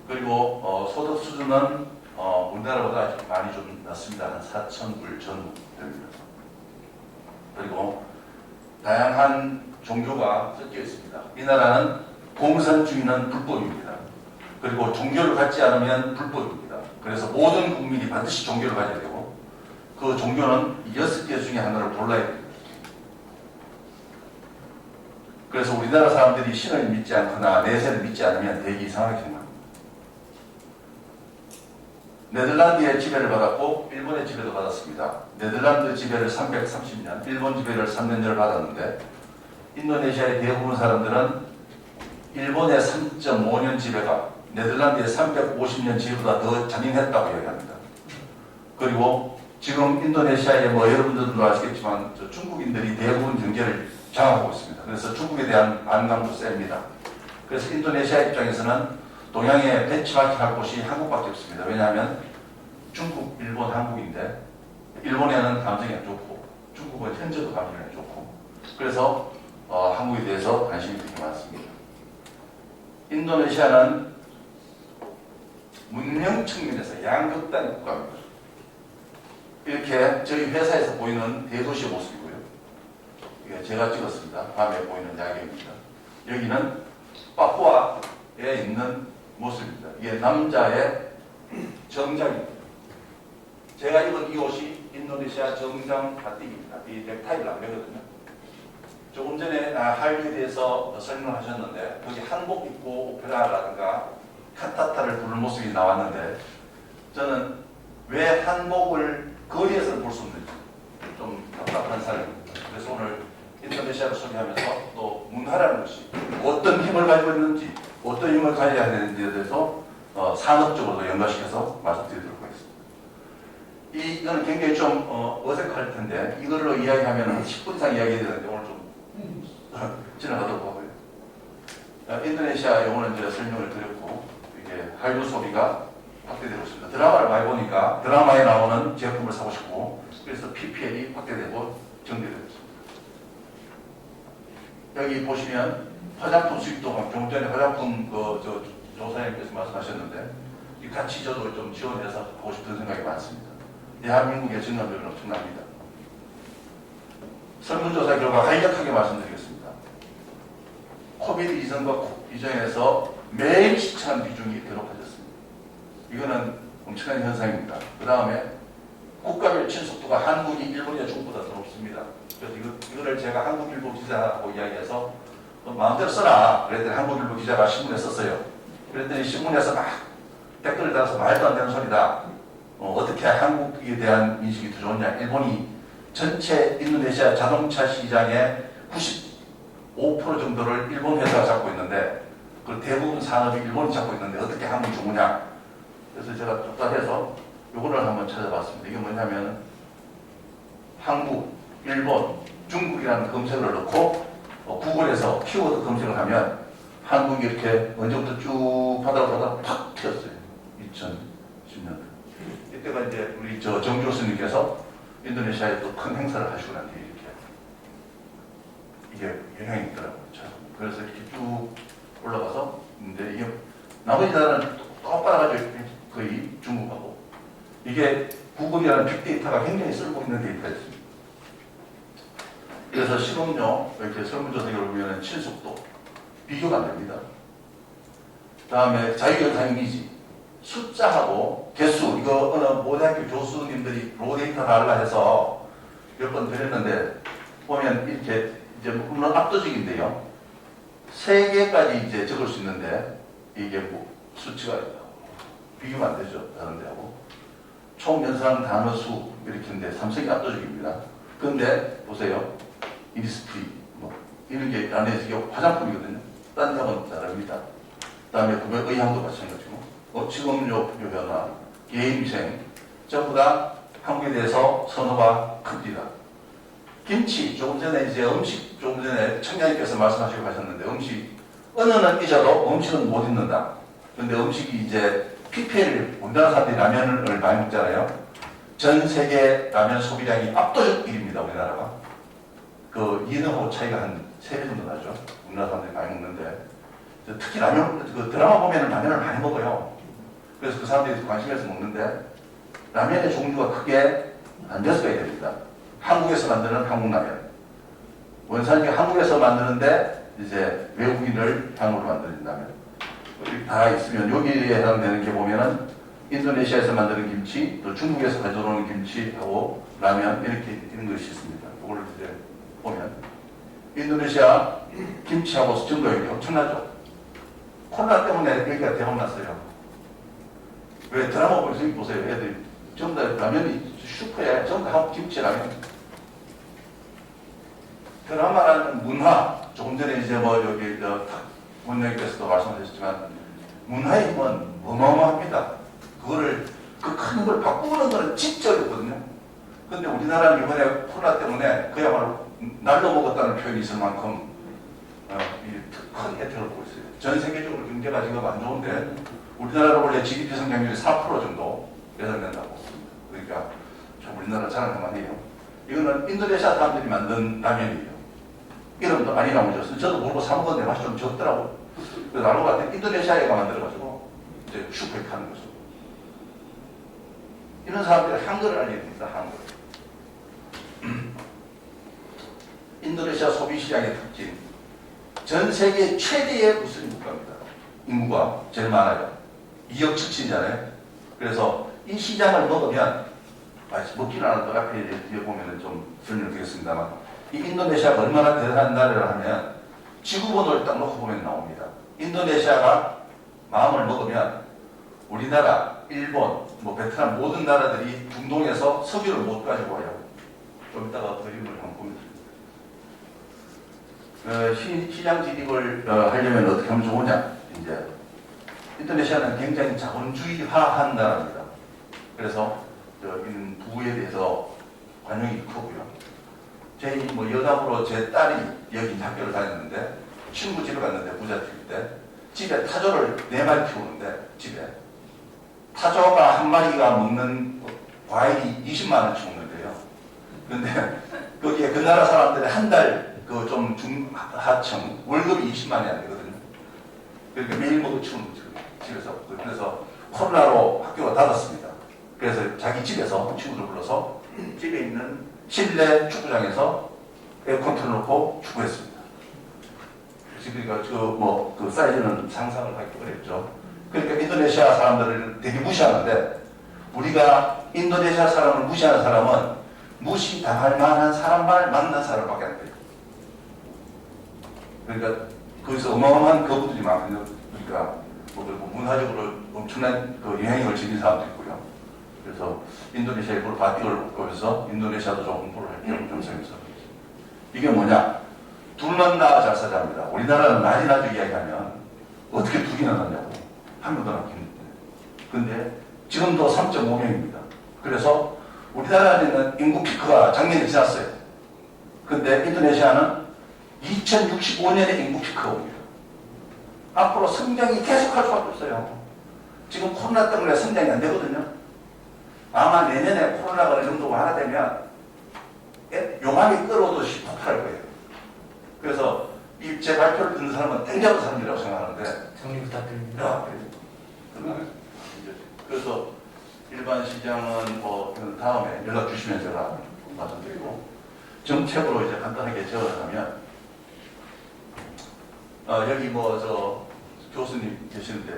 그리고 소득 수준은 우리나라보다 많이 좀 낮습니다. 한 4,000불 전 됩니다. 그리고 다양한 종교가 섞여 있습니다. 이 나라는 공산주의는 불법입니다. 그리고 종교를 갖지 않으면 불법입니다. 그래서 모든 국민이 반드시 종교를 가져야 되고 그 종교는 6개 중에 하나를 골라야 됩니다. 그래서 우리나라 사람들이 신을 믿지 않거나 내세를 믿지 않으면 되게 이상하게 생각합니다. 네덜란드의 지배를 받았고 일본의 지배도 받았습니다. 네덜란드 지배를 330년, 일본 지배를 3년을 받았는데 인도네시아의 대부분 사람들은 일본의 3.5년 지배가 네덜란드의 350년 지배보다 더 잔인했다고 이야기합니다. 그리고 지금 인도네시아의 여러분들도 아시겠지만 중국인들이 대부분 경제를 장악하고 있습니다. 그래서 중국에 대한 반감도 셉니다. 그래서 인도네시아 입장에서는 동양에 벤치마킹할 곳이 한국밖에 없습니다. 왜냐하면 중국, 일본, 한국인데 일본에는 감정이 안 좋고 중국은 현재도 감정이 안 좋고 그래서 한국에 대해서 관심이 되게 많습니다. 인도네시아는 문명 측면에서 양극단 국가입니다. 이렇게 저희 회사에서 보이는 대도시의 모습이고요. 이게 제가 찍었습니다. 밤에 보이는 야경입니다. 여기는 파푸아에 있는 모습입니다. 이게 남자의 정장입니다. 제가 입은 이 옷이 인도네시아 정장 바띠입니다. 이 넥타이를 안 매거든요. 조금 전에 한류에 대해서 설명을 하셨는데 거기 한복 입고 오페라라든가 칸타타를 부르는 모습이 나왔는데 저는 왜 한복을 거리에서 볼 수 없는지 좀 답답한 사람입니다. 그래서 오늘 인도네시아를 소개하면서 또 문화라는 것이 어떤 힘을 가지고 있는지 어떤 힘을 가져야 되는지에 대해서 산업적으로도 연관시켜서 말씀드리도록 하겠습니다. 이거는 굉장히 좀 어색할 텐데 이걸로 이야기하면 10분 이상 이야기해야 되는데 오늘 좀 지나가도록 하고요. 인도네시아 영어는 이제 설명을 드렸고 이게 한류 소비가 확대되고 있습니다. 드라마를 많이 보니까 드라마에 나오는 제품을 사고 싶고 그래서 PPL이 확대되고 정리되고 있습니다. 여기 보시면 화장품 수입도 조금 전에 화장품 조사님께서 말씀하셨는데 같이 저도 좀 지원해서 하고 싶은 생각이 많습니다. 대한민국의 증가율은 엄청납니다. 설문조사 결과 간략하게 말씀드리겠습니다. 코비드 이전과 이전에서 매일 시청한 비중이 이렇게 높아졌습니다. 이거는 엄청난 현상입니다. 그 다음에 국가별 친속도가 한국이 일본이나 중국보다 더 높습니다. 그래서 이거를 제가 한국일보 기자하고 이야기해서 마음대로 써라. 그랬더니 한국일보 기자가 신문에 썼어요. 그랬더니 신문에서 막 댓글을 달아서 말도 안 되는 소리다. 어떻게 한국에 대한 인식이 더 좋냐. 일본이 전체 인도네시아 자동차 시장의 95% 정도를 일본 회사가 잡고 있는데 그 대부분 산업이 일본이 잡고 있는데 어떻게 한국이 좋으냐. 그래서 제가 답답해서 요거를 한번 찾아봤습니다. 이게 뭐냐면 한국, 일본, 중국이라는 검색어를 넣고 구글에서 키워드 검색을 하면 한국이 이렇게 언제부터 쭉 하다가 팍 튀었어요. 2010년도. 이때가 이제 우리 정 교수님께서 인도네시아에 또 큰 행사를 하시고 난 뒤에 이게 영향이 있더라고요. 그래서 이렇게 쭉 올라가서 근데 이게 나머지 나라는 똑바라가지고 거의 중국하고 이게 구글이라는 빅데이터가 굉장히 쓸고 있는 데이터였습니다. 그래서 실업료 이렇게 설문조사를 보면 친속도 비교가 안 됩니다. 다음에 자유연상 이미지 숫자하고 개수 이거 어느 모대학교 교수님들이 로 데이터 달라 해서 몇 번 드렸는데 보면 이렇게 이제 물론 압도적인데요. 3개까지 이제 적을 수 있는데 이게 뭐 수치가 비교가 안 되죠. 다른 데하고. 총 연상 단어 수 이렇게 했는데 삼성이 압도적입니다. 그런데 보세요. 이니스프리 뭐 이런 게 안에 이게 화장품이거든요. 딴 데하고는 다릅니다. 그다음에 구매 의향도 마찬가지고 직업료 변화, 개인위생 전부 다 한국에 대해서 선호가 큽니다. 김치 조금 전에 이제 음식 조금 전에 청장님께서 말씀하시고 하셨는데 음식 언어는 잊어도 음식은 못 잊는다. 그런데 음식이 이제 PPL 우리나라 사람들이 라면을 많이 먹잖아요. 전 세계 라면 소비량이 압도적 1위입니다. 우리나라가. 그 이는하고 차이가 한 3배 정도 나죠. 우리나라 사람들이 많이 먹는데 특히 라면 그 드라마 보면 라면을 많이 먹어요. 그래서 그 사람들이 관심에서 먹는데 라면의 종류가 크게 한 6가지 됩니다. 한국에서 만드는 한국라면. 원산이 한국에서 만드는데 이제 외국인을 향으로 만드는 라면. 다 있으면 여기에 해당되는 게 보면은 인도네시아에서 만드는 김치, 또 중국에서 가져오는 김치하고 라면 이렇게 있는 것이 있습니다. 이걸 이제 보면 인도네시아 김치하고 수증도율이 엄청나죠. 코로나 때문에 여기가 대박났어요. 왜 드라마 보면서 보세요. 애들이 전부 다 라면이 슈퍼에 전부 다 김치 라면. 드라마라는 문화, 조금 전에 이제 뭐 여기 원장님께서도 말씀하셨지만 문화의 힘은 어마어마합니다. 그거를 그 큰 걸 바꾸는 거는 진짜 어렵거든요. 근데 우리나라는 이번에 코로나 때문에 그야말로 날로 먹었다는 표현이 있을 만큼 큰 혜택을 보고 있어요. 전 세계적으로 경제가 지금 안 좋은데 우리나라는 원래 GDP 성장률이 4% 정도 예상된다고. 그러니까 참 우리나라 자랑할 만해요. 이거는 인도네시아 사람들이 만든 라면이에요. 이름도 많이 나오죠. 저도 모르고 사 먹었는데 맛이 좀 적더라고요. 그래서 알고 봤더니 인도네시아에가 만들어가지고 이제 슈퍼에 파는 거죠. 이런 사람들이 한글을 알려야 됩니다. 한글. 인도네시아 소비 시장의 특징. 전 세계 최대의 무슬림 국가입니다. 인구가 제일 많아요. 2억 7천이잖아요. 그래서 이 시장을 먹으면 먹기는 않아도 앞에 보면 좀 설명드리겠습니다만 이 인도네시아가 얼마나 대단한 나라를 하면 지구본을 딱 놓고 보면 나옵니다. 인도네시아가 마음을 먹으면 우리나라, 일본, 뭐 베트남 모든 나라들이 중동에서 석유를 못 가지고 와요. 좀 이따가 그림을 한번 보면 시장 진입을 하려면 어떻게 하면 좋으냐. 이제 인도네시아는 굉장히 자본주의화한 나라입니다. 그래서 여기는 부에 대해서 관용이 크고요. 제 뭐 여담으로 제 딸이 여기 학교를 다녔는데 친구 집에 갔는데 부잣집일 때 집에 타조를 4마리 키우는데 집에 타조가 한 마리가 먹는 과일이 20만 원씩 먹는데요. 근데 거기에 그 나라 사람들이 한 달 그 좀 중하층 월급이 20만 원이 안 되거든요. 그러니까 매일 먹고 치우는 거죠. 집에서. 그래서 코로나로 학교가 닫았습니다. 그래서 자기 집에서 친구들 불러서 집에 있는 실내 축구장에서 에어컨 틀어놓고 축구했습니다. 그러니까 그 사이즈는 상상을 하기 어렵죠. 그러니까 인도네시아 사람들을 되게 무시하는데 우리가 인도네시아 사람을 무시하는 사람은 무시당할 만한 사람만 만난 사람밖에 안 돼요. 그러니까 거기서 어마어마한 거부들이 많거든요. 그러니까 뭐 문화적으로 엄청난 그 영향력을 지닌 사람도 있고요. 그래서 인도네시아에 볼 바티를 보면서 인도네시아도 좀 공부를 할 필요가 좀 생겨서 이게 뭐냐? 둘만 낳아 잘 사자입니다. 우리나라는 나지 이야기하면 어떻게 2개나 낳냐고 한 명도 낳겠는데. 근데 지금도 3.5명입니다. 그래서 우리나라는 인구 피크가 작년에 지났어요. 근데 인도네시아는 2065년에 인구 피크가 옵니다. 앞으로 성장이 계속할 수밖에 없어요. 지금 코로나 때문에 성장이 안 되거든요. 아마 내년에 코로나가 어느 정도 완화되면 용암이 끓어오듯이 폭발할 거예요. 그래서 이 제 발표를 듣는 사람은 땡잡은 사람이라고 생각하는데 정리 부탁드립니다. 그래서 일반 시장은 뭐 다음에 연락 주시면 제가 말씀드리고 정책으로 이제 간단하게 적어가면 여기 교수님 계시는데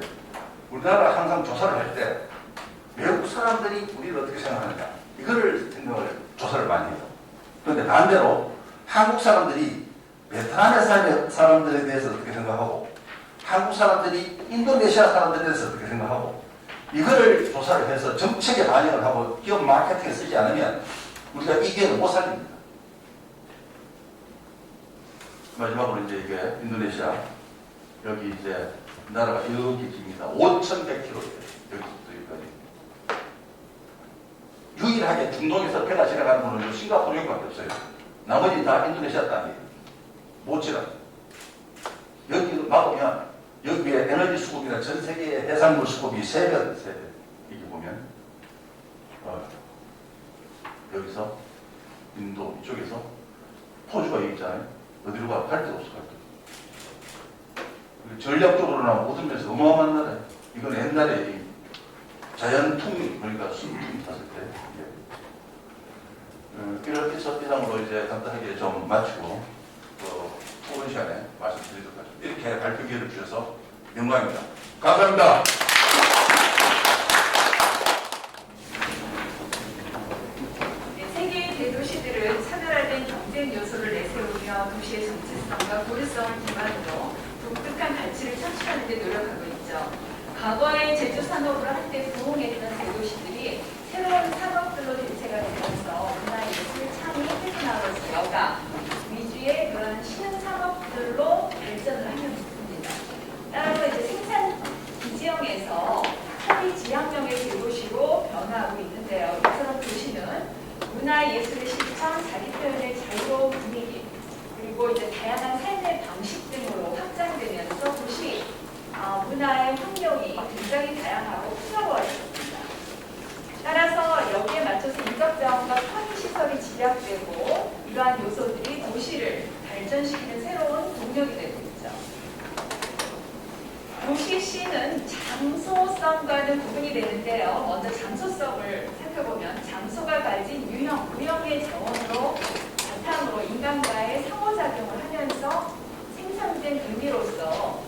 우리나라 항상 조사를 할 때 외국 사람들이 우리를 어떻게 생각하느냐 이거를 조사를 많이 해요. 그런데 반대로 한국 사람들이 베트남의 사람들에 대해서 어떻게 생각하고 한국 사람들이 인도네시아 사람들에 대해서 어떻게 생각하고 이거를 조사를 해서 정책에 반영을 하고 기업 마케팅에 쓰지 않으면 우리가 이 기회는 못 살립니다. 마지막으로 이제 이게 인도네시아 여기 이제 나라가 이렇게 깁니다. 5,100km예요. 여기서부터 여기까지. 유일하게 중동에서 배가 지나가는 거는 싱가포르 여기밖에 없어요. 나머지 다 인도네시아 땅이에요. 못 지나. 여기 막으면 여기에 에너지 수급이나 전 세계의 해산물 수급이 3배. 이렇게 보면 여기서 인도 이쪽에서 포주가 여기 있잖아요. 어디로 가? 갈 데가 없어. 갈 데. 전략적으로나 모든 면에서 어마어마한 나라예요. 이건 옛날에 이 자연풍 그러니까 순풍이 탔을 때 이렇게 해서 이상으로 이제 간단하게 좀 마치고 토론 시간에 말씀드리도록 하겠습니다. 이렇게 발표 기회를 주셔서 영광입니다. 감사합니다. 세계의 대도시들은 차별화된 경쟁 요소를 내세우며 도시의 정체성과 고유성을 기반으로 독특한 가치를 창출하는 데 노력하고 있죠. 과거의 제조 산업으로 한때 부흥했던 대도시들이 새로운 산업들로 대체가 되면서 문화예술, 창의, 테크놀로지, 여가 위주의 그런 신흥 산업들로 발전을 하고 있습니다. 따라서 이제 생산 기지형에서 소비 지향형의 대도시로 변화하고 있는데요. 이처럼 도시는 문화예술의 실천, 자기 표현의 자유로운 분위기, 그리고 이제 다양한 삶의 방식 등으로 확장되면서 도시 문화의 환경이 굉장히 다양하고 풍요로워졌습니다. 따라서 여기에 맞춰서 인적자원과 편의시설이 집약되고 이러한 요소들이 도시를 발전시키는 새로운 동력이 되고 있죠. 도시시는 장소성과는 구분이 되는데요. 먼저 장소성을 살펴보면 장소가 가진 유형, 무형의 자원으로 바탕으로 인간과의 상호작용을 하면서 생성된 의미로서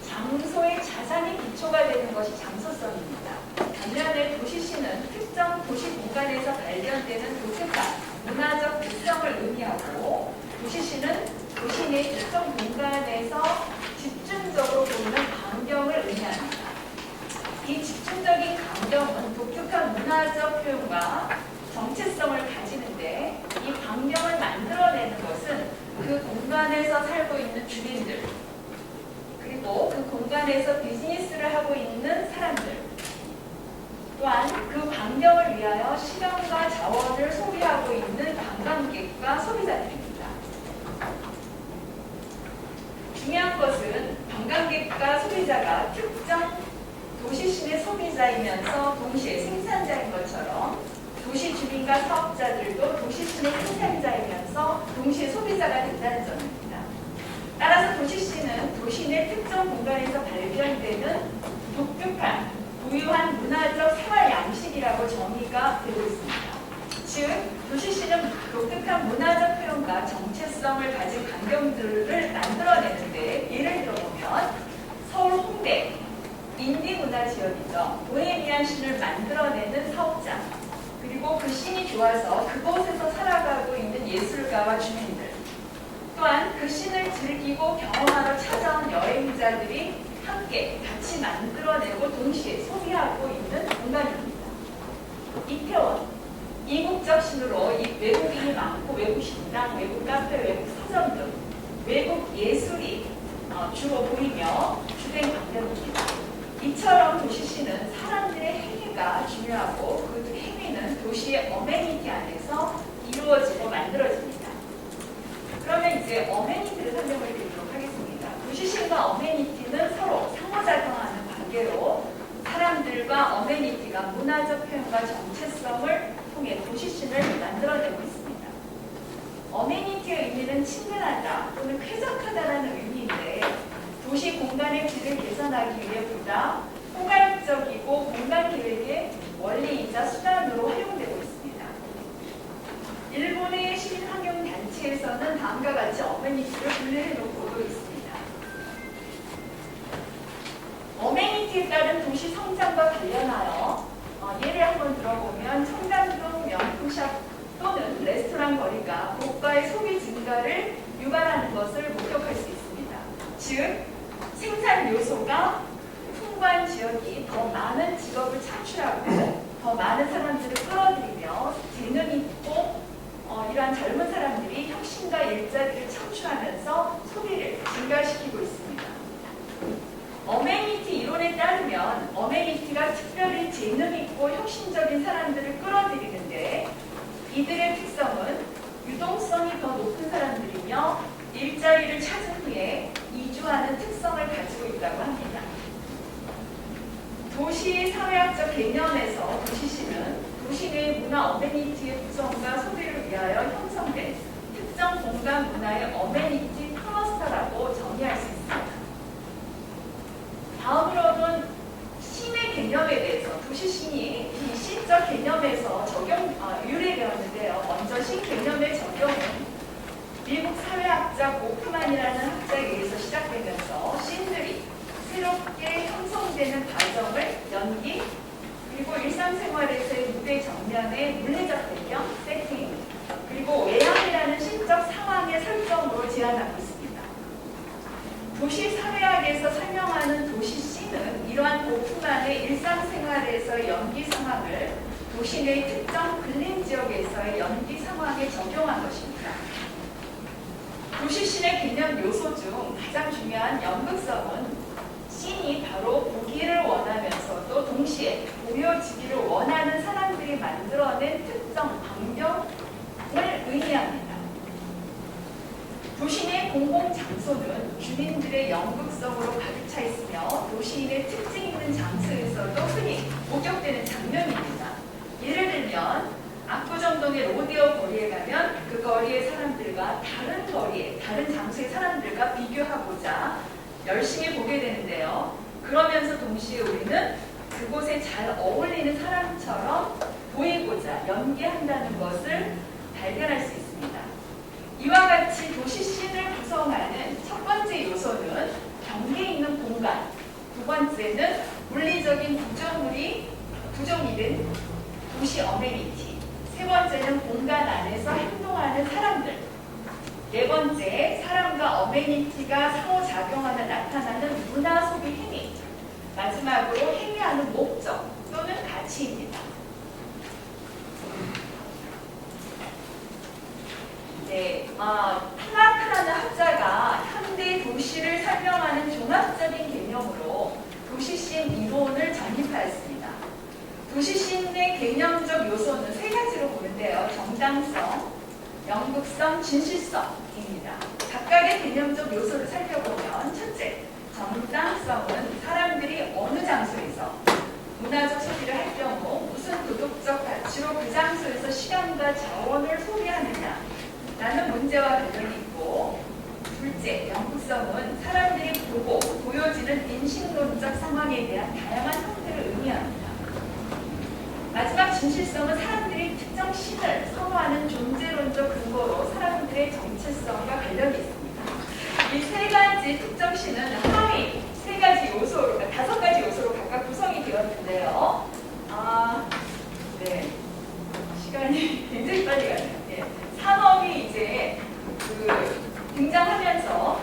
장소의 자산이 기초가 되는 것이 장소성입니다. 반면에 도시시는 특정 도시 공간에서 발견되는 독특한 문화적 특성을 의미하고 도시시는 도시 내 특정 공간에서 집중적으로 보이는 광경을 의미합니다. 이 집중적인 광경은 독특한 문화적 표현과 정체성을 가지는데 이 광경을 만들어내는 것은 그 공간에서 살고 있는 주민들 그리고 그 공간에서 비즈니스를 하고 있는 사람들 또한 그 광경을 위하여 시간과 자원을 소비하고 있는 관광객과 소비자들입니다. 중요한 것은 관광객과 소비자가 특정 도시신의 소비자이면서 동시에 생산자인 것처럼 도시 주민과 사업자들도 도시신의 생산자이면서 동시에 소비자가 된다는 점입니다. 따라서 도시신은 도시 내 특정 공간에서 발견되는 독특한 고유한 문화적 생활 양식이라고 정의가 되고 있습니다. 즉, 도시시는 독특한 문화적 표현과 정체성을 가진 광경들을 만들어내는데 예를 들어보면 서울 홍대 인디문화지역이죠. 보헤미안 씬을 만들어내는 사업자 그리고 그 씬이 좋아서 그곳에서 살아가고 있는 예술가와 주민들 또한 그 씬을 즐기고 경험하러 찾아온 여행자들이 함께 같이 만들어내고 동시에 소비하고 있는 공간입니다. 이태원 이국적 씬으로 외국인이 많고 외국 식당, 외국 카페, 외국 서점 등 외국 예술이 주로 보이며 주된 광경입니다. 이처럼 도시씬은 사람들의 행위가 중요하고 그 행위는 도시의 어메니티 안에서 이루어지고 만들어집니다. 그러면 이제 어메니티를 설명을 드리도록 하겠습니다. 도시씬과 어메니티는 서로 상호작용하는 관계로 사람들과 어메니티가 문화적 표현과 정체성을 통해 도시씬을 만들어내고 있습니다. 어메니티의 의미는 친근하다 또는 쾌적하다라는 의미인데 도시 공간의 질을 개선하기 위해 보다 포괄적이고 공간 계획의 원리이자 수단으로 활용되고 있습니다. 일본의 시민환경단체에서는 다음과 같이 어메니티를 분류해 놓고도 있습니다. 어메니티에 따른 도시 성장과 관련하여 예를 한번 들어보면 청담동 명품샵 또는 레스토랑 거리가 고가의 소비 증가를 즉 생산 요소가 풍부한 지역이 더 많은 직업을 창출하고 더 많은 사람들을 끌어들이며 재능 있고 이러한 젊은 사람들이 혁신과 일자리를 창출하면서 소비를 증가시키고 있습니다. 어메니티 이론에 따르면 어메니티가 특별히 재능 있고 혁신적인 사람들을 끌어들이는데 이들의 특성은 유동성이 더 높은 사람들이며 일자리를 찾은 후에 이주하는 특성을 가지고 있다고 합니다. 도시 사회학적 개념에서 도시시는 도시 내 문화 어메니티의 구성과 소비를 위하여 형성된 특정 공간 문화의 어메니티 클러스터라고 정의할 수 있습니다. 다음으로는 신의 개념에 대해서 도시신이 이 신적 개념에서 유래되었는데요. 먼저 신 개념의 적용은 미국 사회학자 고프만이라는 학자에 의해서 시작되면서 신들이 새롭게 형성되는 과정을 연기, 그리고 일상생활에서의 무대 정면의 물리적 배경, 세팅, 그리고 외향이라는 신적 상황의 설정으로 제안하고 있습니다. 도시 사회학에서 설명하는 도시 씬은 이러한 고프만의 일상생활에서의 연기 상황을 도시 내 특정 근린 지역에서의 연기 상황에 적용한 것입니다. 도시 씬의 개념 요소 중 가장 중요한 연극성은 씬이 바로 보기를 원하면서도 동시에 보여지기를 원하는 사람들이 만들어낸 특정 방벽을 의미합니다. 도시의 공공장소는 주민들의 연극성으로 가득 차 있으며 도시인의 특징 있는 장소에서도 흔히 목격되는 장면입니다. 예를 들면 압구정동의 로데오 거리에 가면 그 거리의 사람들과 다른 거리에, 다른 장소의 사람들과 비교하고자 열심히 보게 되는데요. 그러면서 동시에 우리는 그곳에 잘 어울리는 사람처럼 보이고자 연기한다는 것을 발견할 수 있습니다. 이와 같이 도시 씬을 구성하는 첫 번째 요소는 경계 있는 공간, 두 번째는 물리적인 구조물인 도시 어메니티, 세 번째는 공간 안에서 행동하는 사람들, 네 번째, 사람과 어메니티가 상호작용하며 나타나는 문화 소비 행위, 마지막으로 행위하는 목적 또는 가치입니다. 네, 플라크라는 학자가 현대 도시를 설명하는 종합적인 개념으로 도시씬 이론을 정립하였습니다. 도시씬의 개념적 요소는 세 가지로 보는데요. 정당성, 연극성, 진실성입니다. 각각의 개념적 요소를 살펴보면 첫째, 정당성은 사람들이 어느 장소에서 문화적 소비를 할 경우 무슨 도덕적 가치로 그 장소에서 시간과 자원을 소비하느냐 라는 문제와 관련이 있고, 둘째, 연극성은 사람들이 보고 보여지는 인식론적 상황에 대한 다양한 형태를 의미합니다. 마지막 진실성은 사람들이 특정 신을 선호하는 존재론적 근거로 사람들의 정체성과 관련이 있습니다. 이 세 가지 특정 신은 하위 세 가지 요소로, 다섯 가지 요소로 각각 구성이 되었는데요. 네. 시간이 굉장히 빨리 가네요. 네. 산업이 이제 등장하면서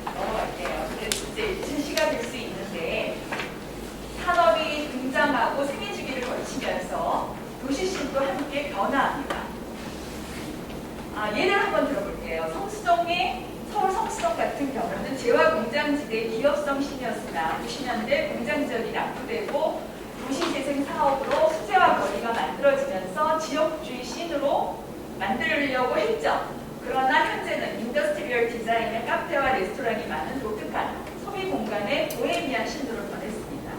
넘어갈게요. 이제 제시가 될 수 있는데, 산업이 등장하고 생애주기를 거치면서 도시씬도 함께 변화합니다. 예를 한번 들어볼게요. 서울 성수동 같은 경우는 재화공장지대의 기업성 신이었으나 90년대 공장지역이 낙후되고 도시재생 사업으로 수제화 거리가 만들어지면서 지역주의 씬으로 만들려고 했죠. 그러나 현재는 인더스트리얼 디자인의 카페와 레스토랑이 많은 독특한 소비 공간의 보헤미안 신으로 변했습니다.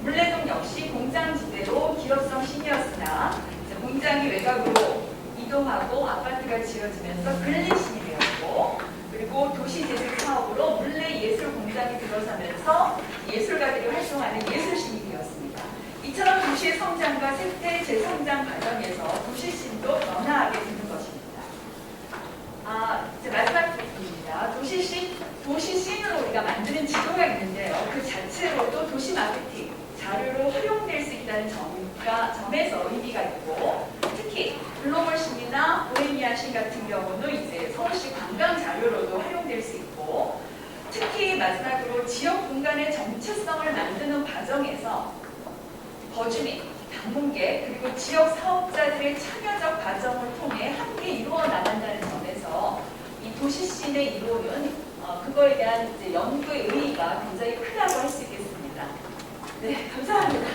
물레동 역시 공장지대로 기업성 신이었으나 공장이 외곽으로 이동하고 아파트가 지어지면서 근린신이 되었고, 그리고 도시재생 사업으로 물레 예술 공장이 들어서면서 예술가들이 활동하는 예술신이 되었습니다. 이처럼 도시의 성장과 생태 재성장 과정에서 도시신도 변화하게 되는 것입니다. 이제 마지막 부분입니다. 도시신으로 우리가 만드는 지도가 있는데요. 그 자체로도 도시 마케팅 자료로 활용될 수 있다는 점에서 의미가 있고, 특히 특히 글로벌 신이나 보헤미안 신 같은 경우는 이제 서울시 관광 자료로도 활용될 수 있고, 특히 마지막으로 지역 공간의 정체성을 만드는 과정에서 거주민, 방문객, 그리고 지역 사업자들의 참여적 과정을 통해 함께 이루어 나간다는 점에서 이 도시씬의 이론은 그거에 대한 이제 연구의 의의가 굉장히 크다고 할 수 있겠습니다. 네, 감사합니다.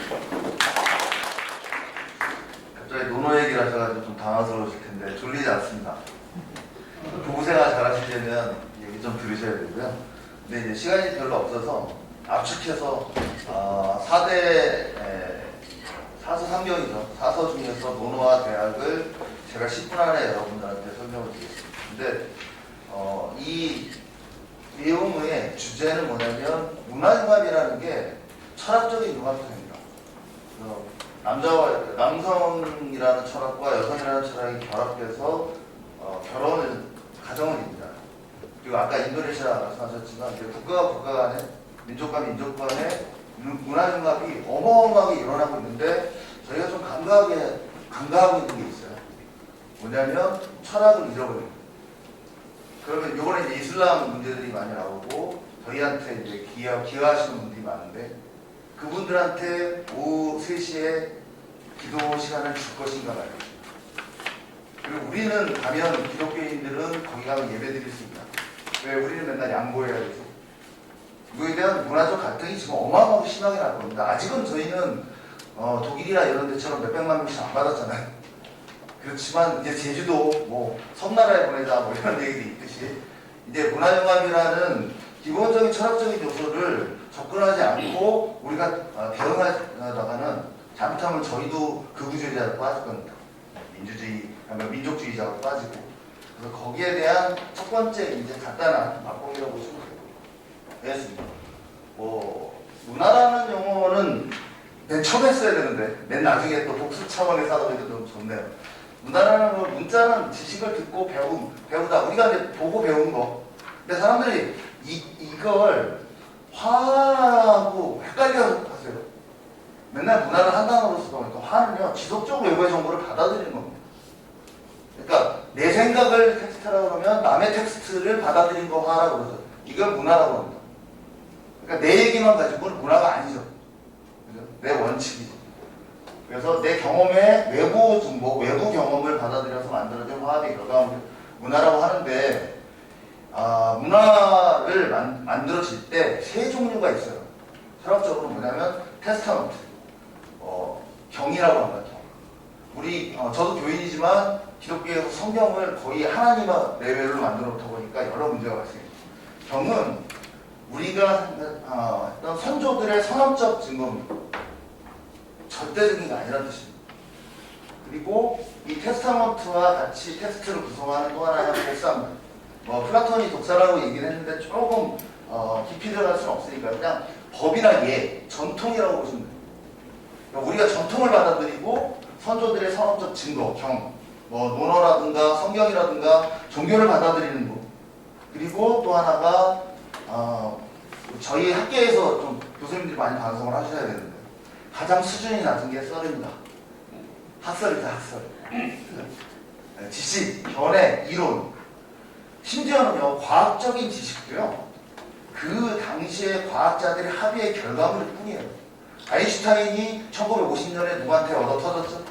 갑자기 논어 얘기를 하셔가지고 좀 당황스러우실 텐데 졸리지 않습니다. 교부생활 잘하시려면 얘기 좀 들으셔야 되고요. 근데 이제 시간이 별로 없어서 압축해서 4서 3경이죠. 4서 중에서 논어와 대학을 제가 10분 안에 여러분들한테 설명을 드리겠습니다. 근데 이 내용의 주제는 뭐냐면 문화융합이라는 게 철학적인 융합입니다. 남성이라는 철학과 여성이라는 철학이 결합돼서 결혼을 가정을 이룹니다. 그리고 아까 인도네시아 말씀하셨지만 국가와 국가 간에 민족과 민족 간에 문화융합이 어마어마하게 일어나고 있는데 저희가 좀 간과하고 있는 게 있어요. 뭐냐면 철학을 잃어버립니다. 그러면 이번에 이제 이슬람 문제들이 많이 나오고 저희한테 이제 기여하시는 분들이 많은데 그분들한테 오후 3시에 기도 시간을 줄 것인가 말이에요. 그리고 우리는 가면 기독교인들은 거기 가면 예배 드릴 수 있다. 왜 우리는 맨날 양보해야 되죠? 이거에 대한 문화적 갈등이 지금 어마어마하게 심하게 날 겁니다. 아직은 저희는 독일이나 이런 데처럼 몇백만 명씩 안 받았잖아요. 그렇지만 이제 제주도 뭐 섬나라에 보내자 뭐 이런 얘기도 있듯이 이제 문화융합이라는 기본적인 철학적인 요소를 접근하지 않고 우리가 대응하다가는 잘못하면 저희도 극우주의자로 빠질 겁니다. 민족주의자로 빠지고. 그래서 거기에 대한 첫 번째 이제 간단한 맛보기라고 보시면 되겠습니다. 문화라는 용어는 맨 처음에 써야 되는데 맨 나중에 또 복수 차원에서 하다 보니까 좀 좋네요. 문화라는 건 문자는 지식을 듣고 배우다. 우리가 이제 보고 배운 거. 근데 사람들이 이걸 화하고 헷갈려 하세요. 맨날 문화를 한 단어로 쓰다 보니까 화는요, 지속적으로 외부의 정보를 받아들이는 겁니다. 그러니까 내 생각을 텍스트라고 그러면 남의 텍스트를 받아들인 거 화라고 그러죠. 이걸 문화라고 합니다. 그러니까 내 얘기만 가지고는 문화가 아니죠. 그죠? 내 원칙이죠. 그래서 내 경험에 외부 정보, 외부 경험을 받아들여서 만들어진 화합의 결과물을 문화라고 하는데, 문화를 만들어질 때 세 종류가 있어요. 철학적으로 뭐냐면 테스타먼트, 경이라고 합니다. 저도 교인이지만 기독교에서 성경을 거의 하나님 레벨로 만들어 놓다 보니까 여러 문제가 발생해요. 경은 우리가 했던 선조들의 선언적 증거입니다. 절대적인 게 아니라는 뜻입니다. 그리고 이 테스타먼트와 같이 텍스트를 구성하는 또 하나의 독사입니다. 플라톤이 독사라고 얘기를 했는데 조금 깊이 들어갈 수는 없으니까 그냥 법이나 예, 전통이라고 보시면 돼요. 그러니까 우리가 전통을 받아들이고 선조들의 선언적 증거, 경, 논어라든가 성경이라든가 종교를 받아들이는 것. 그리고 또 하나가 저희 학계에서 좀 교수님들이 많이 반성을 하셔야 되는데 가장 수준이 낮은 게 썰입니다. 학설이다, 학설. 지식, 견해, 이론. 심지어는요, 과학적인 지식도요, 그 당시에 과학자들의 합의의 결과물일 뿐이에요. 아인슈타인이 1950년에 누구한테 얻어 터졌죠?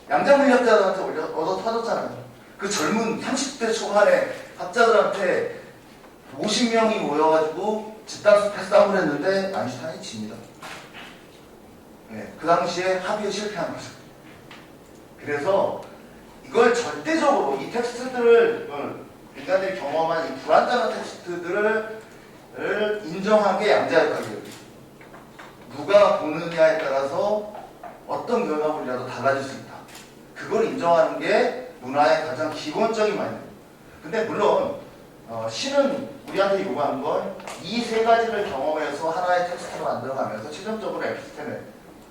양자물리학자들한테 얻어 터졌잖아요. 그 젊은 30대 초반의 학자들한테 50명이 모여가지고 집단숲에 싸움을 했는데 아인슈타인이 집니다. 네, 그 당시에 합의에 실패한 거죠. 그래서 이걸 절대적으로 이 텍스트들을 인간들이 경험한 이 불완전한 텍스트들을 인정하게 양자역학이에요. 누가 보느냐에 따라서 어떤 결과물이라도 달라질 수 있다. 그걸 인정하는 게 문화의 가장 기본적인 마인드입니다. 근데 물론 시는 우리한테 요구하는 건 이 세 가지를 경험해서 하나의 텍스트를 만들어가면서 최종적으로 에피스테메,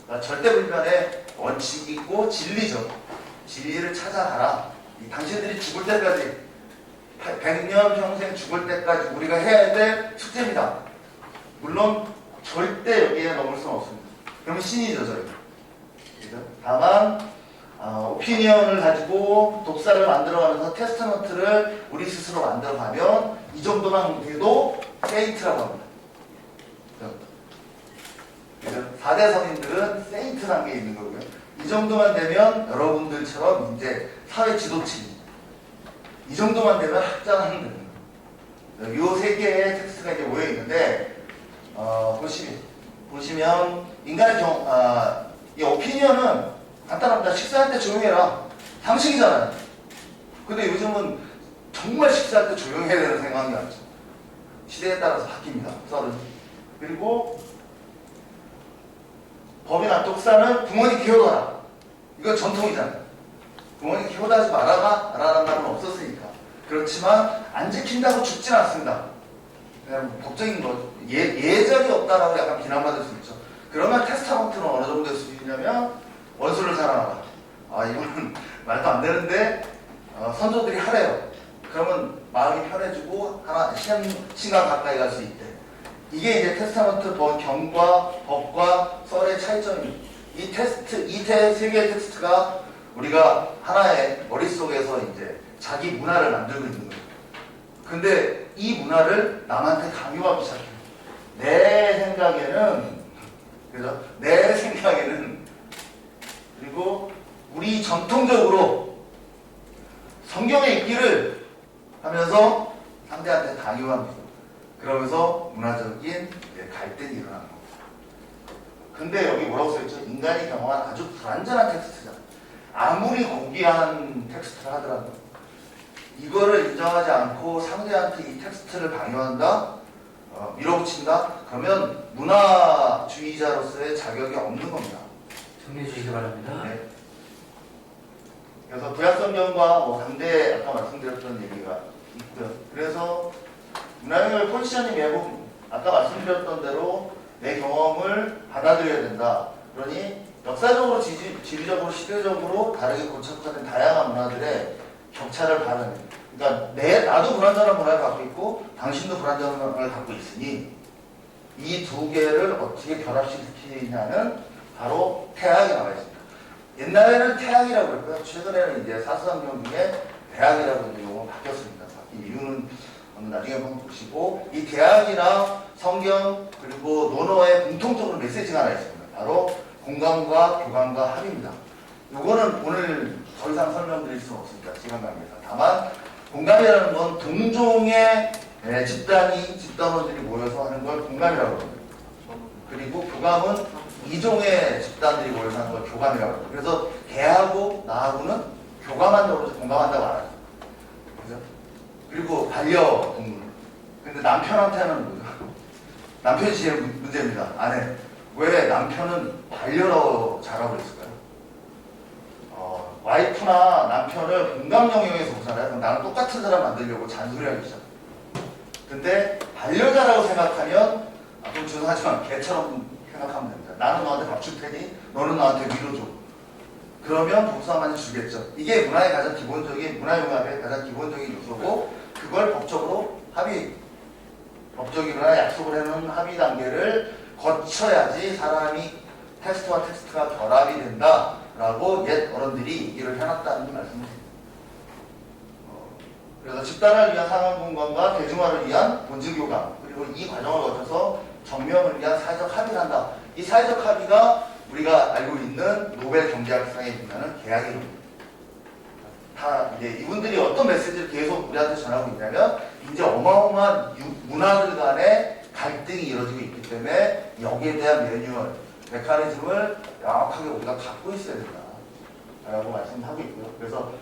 그러니까 절대불변의 원칙이고 진리죠. 진리를 찾아가라. 당신들이 죽을 때까지 100년 평생 죽을 때까지 우리가 해야 될 숙제입니다. 물론 절대 여기에 넘을 수는 없습니다. 그러면 신이죠, 저희. 다만 오피니언을 가지고 독사를 만들어가면서 테스트먼트를 우리 스스로 만들어가면 이 정도만 돼도 세인트라고 합니다. 4대 성인들은 세인트라는 게 있는 거고요. 이 정도만 되면 여러분들처럼 이제 사회 지도층입니다. 이 정도만 되면 학자는 되는 거예요. 요 세 개의 텍스트가 이제 모여 있는데 보시면 인간의 이 오피니언은 간단합니다. 식사할 때 조용해라. 상식이잖아요. 근데 요즘은 정말 식사할 때 조용해야 되는 상황이 왔죠. 시대에 따라서 바뀝니다. 썰은. 그리고 법이나 독사는 부모님 키워둬라. 이건 전통이잖아요. 부모님 키워다 하지 말아라라는 말은 없었으니까. 그렇지만 안 지킨다고 죽진 않습니다. 그냥 법적인 거 예절이 없다라고 약간 비난받을 수 있죠. 그러면 테스타먼트는 어느 정도 될 수 있냐면 원수를 사랑하라. 이거는 말도 안 되는데 선조들이 하래요. 그러면 마음이 편해지고 하나 신과 가까이 갈 수 있대. 이게 이제 테스타먼트 경과 법과 썰의 차이점입니다. 이 세 개의 텍스트가 우리가 하나의 머릿속에서 이제 자기 문화를 만들고 있는 거예요. 근데 이 문화를 남한테 강요하기 시작해요. 내 생각에는 그리고 우리 전통적으로 성경에 있기를 하면서 상대한테 강요합니다. 그러면서 문화적인 갈등이 일어나는 겁니다. 근데 여기 뭐라고 써있죠? 인간이 경험한 아주 불완전한 텍스트잖아요. 아무리 고귀한 텍스트를 하더라도 이거를 인정하지 않고 상대한테 이 텍스트를 강요한다? 밀어붙인다? 그러면 문화주의자로서의 자격이 없는 겁니다. 정리해 주시기 바랍니다. 네. 그래서 구약성경과 당대 아까 말씀드렸던 얘기가 있고요. 그래서 문화생활 포지셔닝 매복 아까 말씀드렸던 대로 내 경험을 받아들여야 된다. 그러니 역사적으로, 지리적으로, 시대적으로 다르게 고착화된 다양한 문화들의 격차를 발현해. 그러니까 나도 불완전한 문화를 갖고 있고 당신도 불완전한 문화를 갖고 있으니 이 두 개를 어떻게 결합시키냐는 바로 태학이 나와 있습니다. 옛날에는 태학이라고 그랬고요. 최근에는 이제 사수성경 중에 대학이라고 이제 용어가 바뀌었습니다. 이 이유는 나중에 한번 보시고 이 대학이나 성경 그리고 논어의 공통적으로 메시지가 하나 있습니다. 바로 공감과 교감과 합입니다. 이거는 오늘 더 이상 설명드릴 수는 없습니다. 시간 관계상. 다만 공감이라는 건 동종의 집단원들이 모여서 하는 걸 공감이라고 합니다. 그리고 교감은 이종의 집단들이 모여서 하는 걸 교감이라고 합니다. 그래서 걔하고 나하고는 교감한다고 해서 공감한다고 안 하죠. 그죠? 그리고 반려동물. 근데 남편한테는 뭐죠? 남편이 제일 문제입니다. 아내. 왜 남편은 반려로 자라고 했을까요? 와이프나 남편을 공감 영역에서 보잖아요. 그럼 나는 똑같은 사람 만들려고 잔소리하기 시작해요. 근데 반려자라고 생각하면 좀 죄송하지만 개처럼 생각하면 됩니다. 나는 너한테 밥 줄 테니 너는 나한테 위로 줘. 그러면 복수한마디 주겠죠. 이게 문화의 가장 기본적인 문화융합의 가장 기본적인 요소고 그걸 법적이거나 약속을 해놓은 합의 단계를 거쳐야지 사람이 텍스트와 텍스트가 결합이 된다라고 옛 어른들이 얘기를 해놨다는 말씀을 드립니다. 그래서 집단을 위한 상황 공간과 대중화를 위한 본질 교감 그리고 이 과정을 거쳐서 정명을 위한 사회적 합의를 한다. 이 사회적 합의가 우리가 알고 있는 노벨 경제학상에 보면은 계약이론입니다. 다 이제 이분들이 어떤 메시지를 계속 우리한테 전하고 있냐면 이제 어마어마한 문화들 간의 갈등이 이루어지고 있기 때문에 여기에 대한 매뉴얼, 메커니즘을 명확하게 우리가 갖고 있어야 된다라고 말씀하고 있고요. 그래서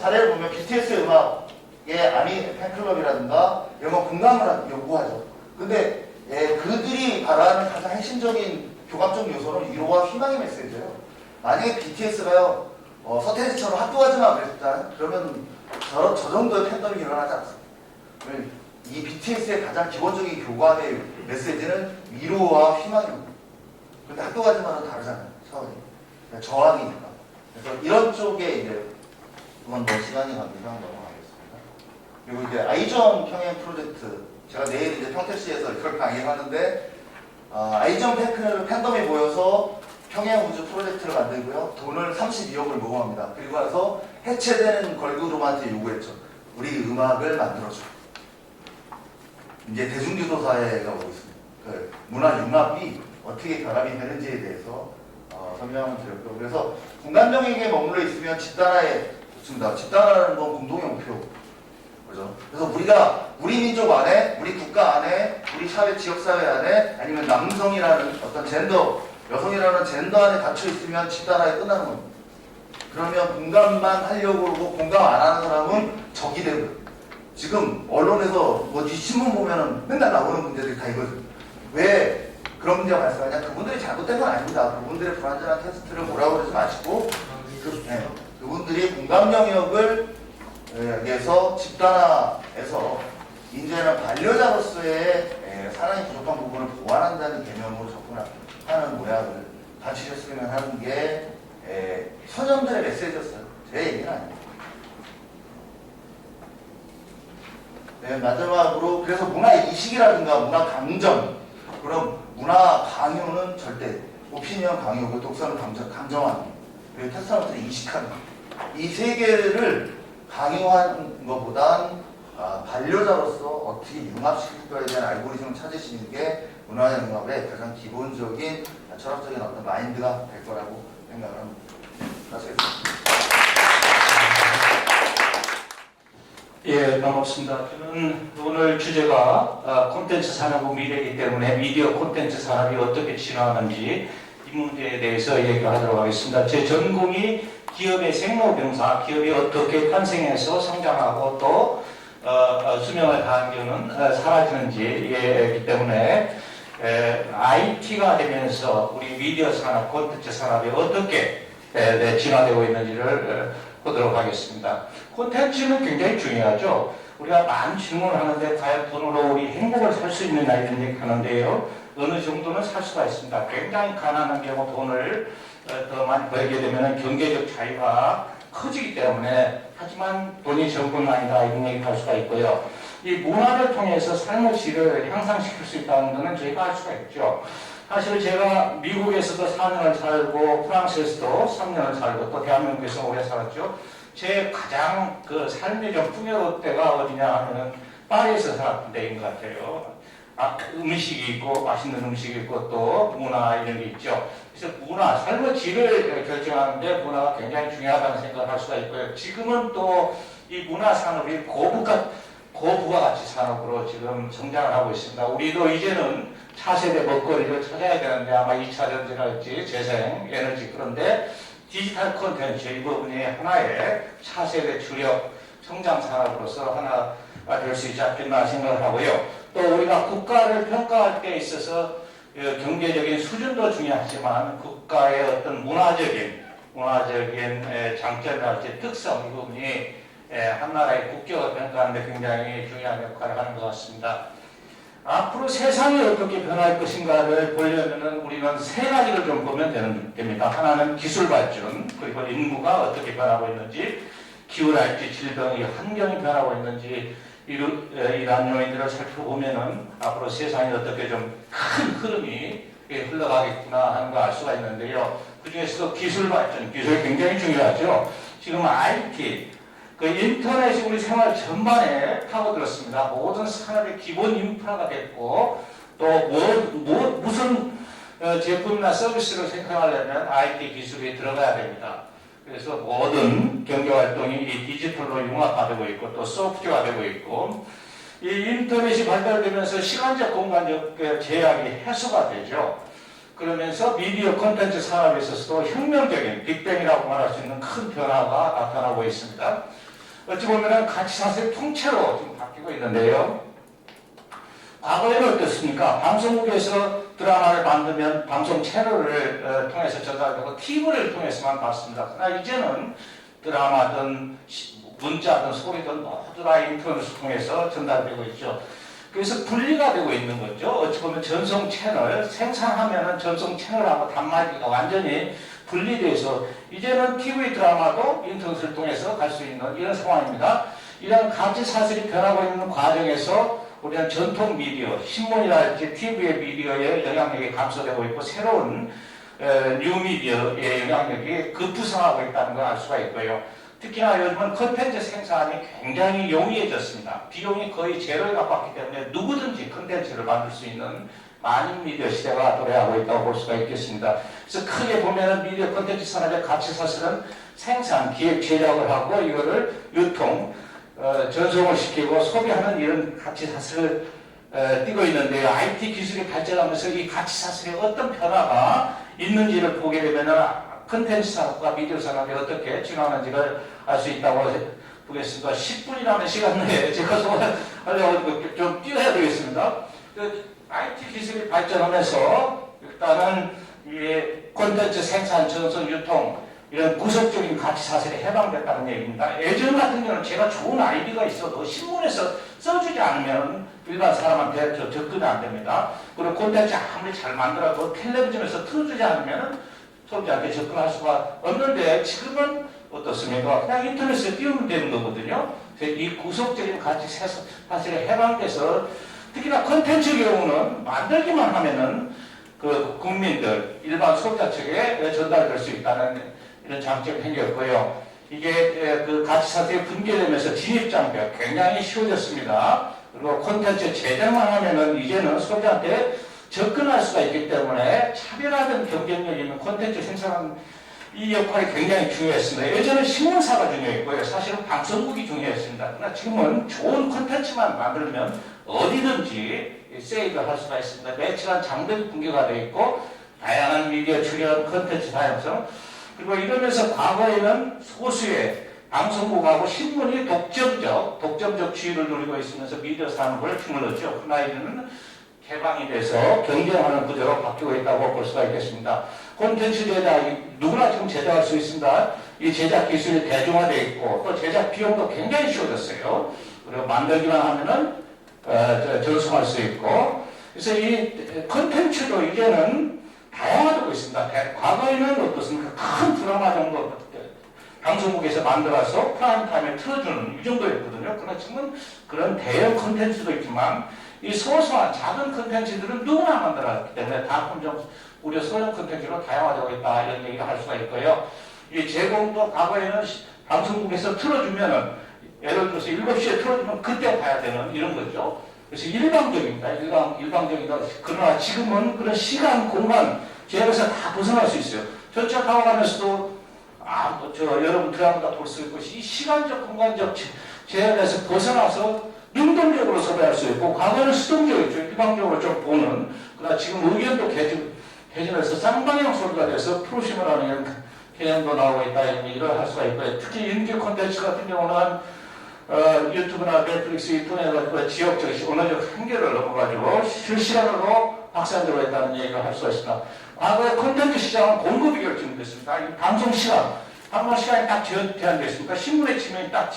사례를 보면 BTS 음악의 아미 팬클럽이라든가 이런 거 공감을 요구하죠. 근데 그들이 바라는 가장 핵심적인 교감적 요소는 위로와 희망의 메시지예요. 만약에 BTS가요 서태지처럼 학교 가지마 그랬다 그러면 저 정도의 팬덤이 일어나지 않습니다. 이 BTS의 가장 기본적인 교감의 메시지는 위로와 희망입니다. 근데 학교 가지마는 다르잖아요. 차원이 저항이니까. 그래서 이런 쪽에 이제 그건 시간이 관계상 넘어가겠습니다. 그리고 이제 아이점 평행 프로젝트 제가 내일 이제 평택시에서 이걸 강의하는데 아이점 팬덤이 모여서 평행우주 프로젝트를 만들고요. 돈을 32억을 모금합니다. 그리고 나서 해체되는 걸그룹한테 요구했죠. 우리 음악을 만들어줘. 이제 대중주도 사회가 오고 있습니다. 그 문화 융합이 어떻게 결합이 되는지에 대해서 설명을 드렸고, 그래서 공간정에게 머물러 있으면 집단화에 좋습니다. 집단화라는 건 공동의 목표. 그죠? 그래서 우리 민족 안에, 우리 국가 안에, 우리 사회, 지역사회 안에, 아니면 남성이라는 어떤 젠더, 여성이라는 젠더 안에 갇혀 있으면 집단화에 끝나는 겁니다. 그러면 공감만 하려고 그러고 공감 안 하는 사람은 적이 되고, 지금 언론에서 이 신문 보면은 맨날 나오는 문제들이 다 이거죠. 왜 그런 문제가 발생하냐? 그분들이 잘못된 건 아닙니다. 그분들의 불완전한 테스트를 뭐라고 그러지 마시고, 그분들이 공감 영역을 에서 집단화에서 이제는 반려자로서의 사랑이 부족한 부분을 보완한다는 개념으로 접근하는 모양을 갖추셨으면 하는 게 선영들의 메시지였어요. 제 얘기는 아닙니다. 네, 마지막으로 그래서 문화 이식이라든가 문화 강정, 그럼 문화 강요는 절대 오피니언 강요고 독서는 강정하는, 그리고 테스트먼트는 이식하는, 이 세 개를 강요하는 것보단 반려자로서 어떻게 융합시킬까에 대한 알고리즘을 찾으시는 게 문화융합의 가장 기본적인 철학적인 어떤 마인드가 될 거라고 생각을 합니다. 마치겠습니다. 예, 반갑습니다. 저는 오늘 주제가 콘텐츠 산업의 미래이기 때문에 미디어 콘텐츠 산업이 어떻게 진화하는지 이 문제에 대해서 얘기를 하도록 하겠습니다. 제 전공이 기업의 생로병사, 기업이 어떻게 탄생해서 성장하고 또 수명을 다하는 사라지는지이기 때문에 IT가 되면서 우리 미디어 산업, 콘텐츠 산업이 어떻게 진화되고 있는지를 보도록 하겠습니다. 콘텐츠는 굉장히 중요하죠. 우리가 많은 질문을 하는데 과연 돈으로 우리 행복을 살 수 있느냐 이런 얘기 하는데요. 어느 정도는 살 수가 있습니다. 굉장히 가난한 경우 돈을 더 많이 벌게 되면 경제적 자유가 커지기 때문에, 하지만 돈이 전부는 아니다 이런 얘기를 할 수가 있고요. 이 문화를 통해서 삶의 질을 향상시킬 수 있다는 것은 저희가 알 수가 있죠. 사실 제가 미국에서도 4년을 살고 프랑스에서도 3년을 살고 또 대한민국에서 오래 살았죠. 제 가장 그 삶이 좀 풍요로울 때가 어디냐 하면은 파리에서 살았던 때인 것 같아요. 음식이 있고 맛있는 음식이 있고 또 문화 이런 게 있죠. 그래서 문화, 삶의 질을 결정하는데 문화가 굉장히 중요하다는 생각을 할 수가 있고요. 지금은 또 이 문화 산업이 고부가가치 산업으로 지금 성장을 하고 있습니다. 우리도 이제는 차세대 먹거리를 찾아야 되는데 아마 2차 전지랄지 재생, 에너지, 그런데 디지털 콘텐츠 이 부분이 하나의 차세대 주력 성장 산업으로서 하나가 될 수 있지 않겠나 생각을 하고요. 또 우리가 국가를 평가할 때 있어서 경제적인 수준도 중요하지만 국가의 어떤 문화적인 장점이랄지 특성 이 부분이 한 나라의 국격을 평가하는 데 굉장히 중요한 역할을 하는 것 같습니다. 앞으로 세상이 어떻게 변할 것인가를 보려면 우리는 세 가지를 좀 보면 됩니다. 하나는 기술 발전, 그리고 인구가 어떻게 변하고 있는지, 기후랄지 질병이 환경이 변하고 있는지 이러한 요인들을 살펴보면은 앞으로 세상이 어떻게 좀 큰 흐름이 흘러가겠구나 하는 걸 알 수가 있는데요. 그 중에서도 기술 발전, 기술이 굉장히 중요하죠. 지금 IT, 그 인터넷이 우리 생활 전반에 파고들었습니다. 모든 산업의 기본 인프라가 됐고, 또 무슨 제품이나 서비스를 생성하려면 IT 기술이 들어가야 됩니다. 그래서 모든 경제활동이 이 디지털로 융합화되고 있고 또 소프트웨어되고 있고, 이 인터넷이 발달되면서 시간적 공간적 제약이 해소가 되죠. 그러면서 미디어 콘텐츠 산업에 있어서도 혁명적인 빅뱅이라고 말할 수 있는 큰 변화가 나타나고 있습니다. 어찌 보면 가치사슬 통째로 지금 바뀌고 있는데요. 과거에는 어떻습니까? 방송국에서 드라마를 만들면 방송 채널을 통해서 전달되고 TV를 통해서만 봤습니다. 그러나 이제는 드라마든 문자든 소리든 모두 다 인터넷을 통해서 전달되고 있죠. 그래서 분리가 되고 있는 거죠. 어찌 보면 전송 채널, 생산하면은 전송 채널하고 단말기가 완전히 분리돼서 이제는 TV 드라마도 인터넷을 통해서 갈 수 있는 이런 상황입니다. 이런 가치 사슬이 변하고 있는 과정에서 우리는 전통 미디어, 신문이랄지 TV의 미디어의 영향력이 감소되고 있고 새로운 뉴미디어의 영향력이 급부상하고 있다는 걸 알 수가 있고요. 특히나 요즘은 콘텐츠 생산이 굉장히 용이해졌습니다. 비용이 거의 제로에 가깝기 때문에 누구든지 콘텐츠를 만들 수 있는 많은 미디어 시대가 도래하고 있다고 볼 수가 있겠습니다. 그래서 크게 보면은 미디어 콘텐츠 산업의 가치 사슬은 생산, 기획, 제작을 하고 이거를 유통, 전송을 시키고 소비하는 이런 가치 사슬을 띄고 있는데요. IT 기술이 발전하면서 이 가치 사슬에 어떤 변화가 있는지를 보게 되면은 콘텐츠 산업과 미디어 산업이 어떻게 진화하는지를 알 수 있다고 보겠습니다. 10분이라는 시간 내에 제가 소개하려고 좀 뛰어야 되겠습니다. IT 기술이 발전하면서 일단은 이 콘텐츠 생산, 전송, 유통 이런 구속적인 가치 사슬이 해방됐다는 얘기입니다. 예전 같은 경우는 제가 좋은 아이디어가 있어도 신문에서 써주지 않으면 일반 사람한테 접근이 안 됩니다. 그리고 콘텐츠 아무리 잘 만들어도 텔레비전에서 틀어주지 않으면 소비자한테 접근할 수가 없는데 지금은 어떻습니까? 그냥 인터넷에 띄우면 되는 거거든요. 이 구속적인 가치 사실이 해방돼서 특히나 콘텐츠 경우는 만들기만 하면은 그 국민들, 일반 소비자 측에 전달될 수 있다는 이런 장점이 생겼고요. 이게 그 가치 사실이 분개되면서 진입장벽 굉장히 쉬워졌습니다. 그리고 콘텐츠 제작만 하면은 이제는 소비자한테 접근할 수가 있기 때문에 차별화된 경쟁력 있는 콘텐츠 생산하는 이 역할이 굉장히 중요했습니다. 예전에 신문사가 중요했고요. 사실은 방송국이 중요했습니다. 그러나 지금은 좋은 콘텐츠만 만들면 어디든지 세일을 할 수가 있습니다. 매출한 장벽이 붕괴가 되어 있고 다양한 미디어 출연 콘텐츠 다양성 그리고 이러면서 과거에는 소수의 방송국하고 신문이 독점적 지위를 누리고 있으면서 미디어 산업을 주물렀죠. 그러나 이제는 개방이 돼서 경쟁하는 구조로 바뀌고 있다고 볼 수가 있겠습니다. 콘텐츠 제작, 누구나 지금 제작할 수 있습니다. 이 제작 기술이 대중화되어 있고 또 제작 비용도 굉장히 쉬워졌어요. 그리고 만들기만 하면은 전송할 수 있고 그래서 이 콘텐츠도 이제는 다양화되고 있습니다. 과거에는 어떻습니까? 큰 드라마 정도 방송국에서 만들어서 프라임타임에 틀어주는 이 정도였거든요. 그러나 지금은 그런 대형 콘텐츠도 있지만 이 소소한 작은 콘텐츠들은 누구나 만들었기 때문에 다 우리 소형 콘텐츠로 다양화되고 있다 이런 얘기를 할 수가 있고요. 이 제공도 과거에는 방송국에서 틀어주면은 예를 들어서 7시에 틀어주면 그때 봐야 되는 이런 거죠. 그래서 일방적입니다. 일방적이다. 그러나 지금은 그런 시간, 공간 제약에서 다 벗어날 수 있어요. 전차 타고 가면서도 여러분 드라마가 볼 수 있고 이 시간적, 공간적 제약에서 벗어나서 능동적으로 소비할 수 있고 과거는 수동적이었죠. 일방적으로 좀 보는. 그러나 지금 의견도 개진해서 쌍방향 소비가 돼서 프로시머라는 개념도 나오고 있다 이런 얘기를 할 수가 있고요. 특히 인기 콘텐츠 같은 경우는 유튜브나 넷플릭스 통해 지역적, 언어적 한계를 넘어가지고 실시간으로 확산되고 있다는 얘기를 할 수가 있습니다. 과거에 콘텐츠 시장은 공급이 결정됐습니다. 방송 시간이 딱 제한되어 있습니까? 신문의 지명이 딱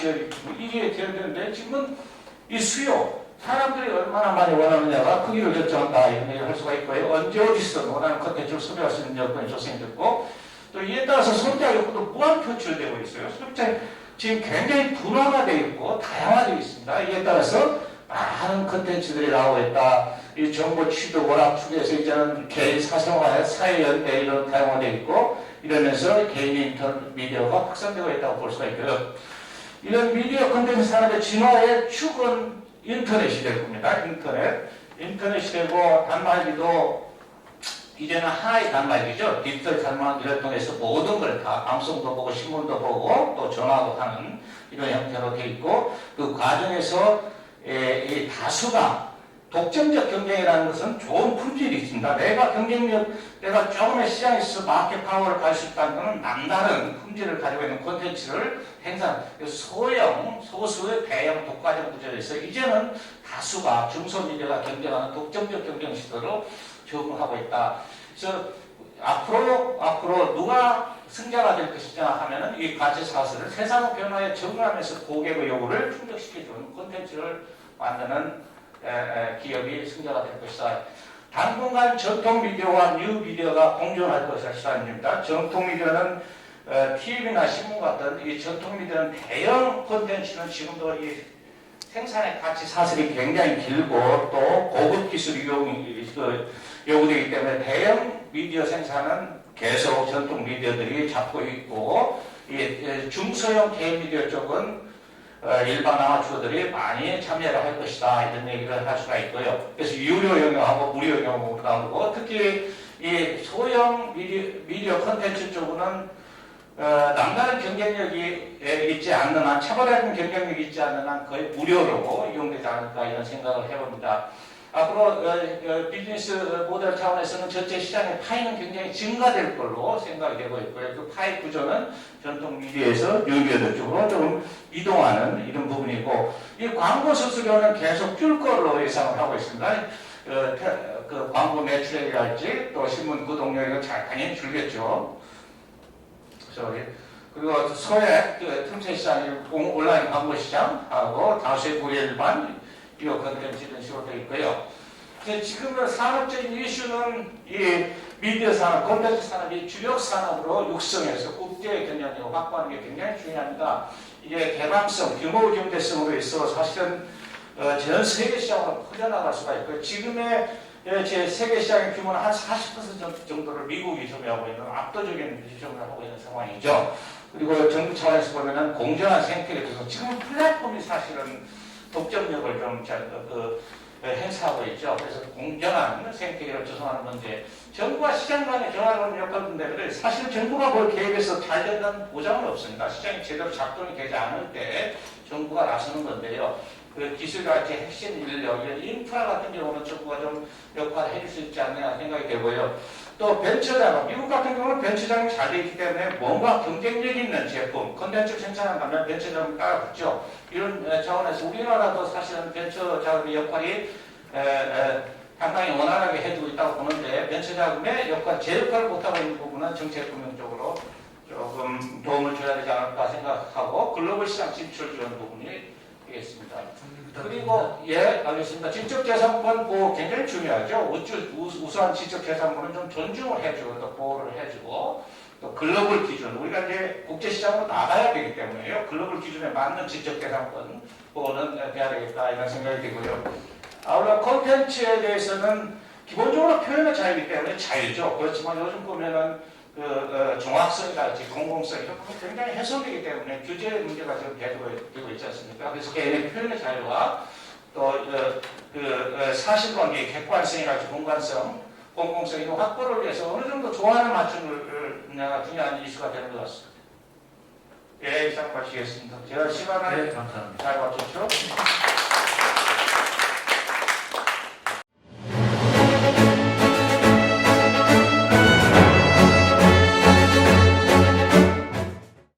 이게 제한되는데 지금은 이 수요, 사람들이 얼마나 많이 원하느냐가 크기를 결정한다 이런 얘기를 할 수가 있고요. 언제 어디서 원하는 콘텐츠를 소비할 수 있는 여건이 조성됐고 또 이에 따라서 소비자 욕구도 무한 표출되고 있어요. 소비자 지금 굉장히 분화가 되어 있고 다양화되어 있습니다. 이에 따라서 많은 콘텐츠들이 나오고 있다. 이 정보 취도 워낙 추계해서 이제는 개인 사생활, 사회연대 이런 다양화되어 있고 이러면서 개인 인터넷 미디어가 확산되고 있다고 볼 수가 있고요. 이런 미디어 콘텐츠 산업의 진화의 축은 인터넷이 될 겁니다. 인터넷이 되고 단말기도 이제는 하나의 단말기죠. 디지털 단말기를 통해서 모든 걸 다 방송도 보고 신문도 보고 또 전화도 하는 이런 형태로 되어 있고 그 과정에서 이 다수가 독점적 경쟁이라는 것은 좋은 품질이 있습니다. 내가 조금의 시장에서 마켓 파워를 가질 수 있다는 것은 남다른 품질을 가지고 있는 콘텐츠를 소수의 대형 독과점 구조에서 이제는 다수가 중소미디어가 경쟁하는 독점적 경쟁 시대로 적응하고 있다. 그래서 앞으로 누가 승자가 될 것이냐 하면은 이 가치 사슬을 세상 변화에 적응하면서 고객의 요구를 충족시켜주는 콘텐츠를 만드는 기업이 승자가 될 것이다. 당분간 전통 미디어와 뉴 미디어가 공존할 것이다. 전통 미디어는 TV나 신문 같은 이 전통 미디어는 대형 콘텐츠는 지금도 이 생산의 가치 사슬이 굉장히 길고 또 고급 기술이 요구되기 때문에 대형 미디어 생산은 계속 전통 미디어들이 잡고 있고, 이 중소형 개미디어 쪽은 일반 아마추어들이 많이 참여를 할 것이다, 이런 얘기를 할 수가 있고요. 그래서 유료 영역하고 무료 영역으로 나오고, 특히 이 소형 미디어 콘텐츠 쪽은 남다른 경쟁력이 있지 않는 한, 차별화된 경쟁력이 있지 않는 한 거의 무료로 이용되지 않을까, 이런 생각을 해봅니다. 앞으로 비즈니스 모델 차원에서는 전체 시장의 파이는 굉장히 증가될 걸로 생각이 되고 있고요. 그 파이 구조는 전통 미디어에서 뉴미디어 쪽으로 좀 이동하는 이런 부분이고, 이 광고 수수료는 계속 줄 걸로 예상을 하고 있습니다. 그 광고 매출액이랄지 또 신문 구독료가 당연히 줄겠죠. 그리고 소액 틈새 시장, 온라인 광고 시장하고 다수의 고려 일반 비오 컨텐츠 이런 식으로 되어 있고요. 지금은 산업적인 이슈는 이 미디어 산업, 콘텐츠 산업이 주력 산업으로 육성해서 국제 경쟁력을 확보하는 게 굉장히 중요합니다. 이게 개방성, 규모 경제성으로 있어 사실은 전 세계 시장으로 퍼져나갈 수가 있고요. 지금의 제 세계 시장의 규모는 한 40% 정도를 미국이 점유하고 있는 압도적인 비중을 하고 있는 상황이죠. 그리고 정부 차원에서 보면은 공정한 생태계에 대해서 지금 플랫폼이 사실은 독점력을 좀 행사하고 있죠. 그래서 공정한 생태계를 조성하는 문제, 정부와 시장 간의 조화로운 역할인데 사실 정부가 뭘 개입해서 잘 된다는 보장은 없습니다. 시장이 제대로 작동이 되지 않을 때 정부가 나서는 건데요. 그 기술같이 핵심 인력, 인프라 같은 경우는 정부가 좀 역할을 해줄 수 있지 않나 생각이 되고요. 또 벤처자금, 미국 같은 경우는 벤처자금이 잘 되어 있기 때문에 뭔가 경쟁력 있는 제품, 컨텐츠 생산한다면 벤처자금이 따라붙죠. 이런 차원에서 우리나라도 사실은 벤처자금의 역할이 상당히 원활하게 해주고 있다고 보는데, 벤처자금의 역할, 제 역할을 못하고 있는 부분은 정책금융 쪽으로 조금 도움을 줘야 되지 않을까 생각하고, 글로벌 시장 진출 지원 부분이 되겠습니다. 그리고 알겠습니다. 지적재산권 보호 굉장히 중요하죠. 우수한 지적재산권은 좀 존중을 해주고 또 보호를 해주고, 또 글로벌 기준, 우리가 이제 국제시장으로 나가야 되기 때문에요. 글로벌 기준에 맞는 지적재산권 보호는 돼야 되겠다, 이런 생각이 들고요. 아울러 콘텐츠에 대해서는 기본적으로 표현의 자유이기 때문에 자유죠. 그렇지만 요즘 보면은 정확성이랄지 공공성 이런 부분이 굉장히 훼손되기 때문에 규제 문제가 지금 계속되고 있지 않습니까? 그래서 개인의 표현의 자유와 또 사실관계, 객관성이랄지 공간성, 공공성 이런 확보를 위해서 어느 정도 조화를 맞추는 중요한 이슈가 되는 것 같습니다. 이상 마치겠습니다. 제가 시간을 잘 맞췄죠?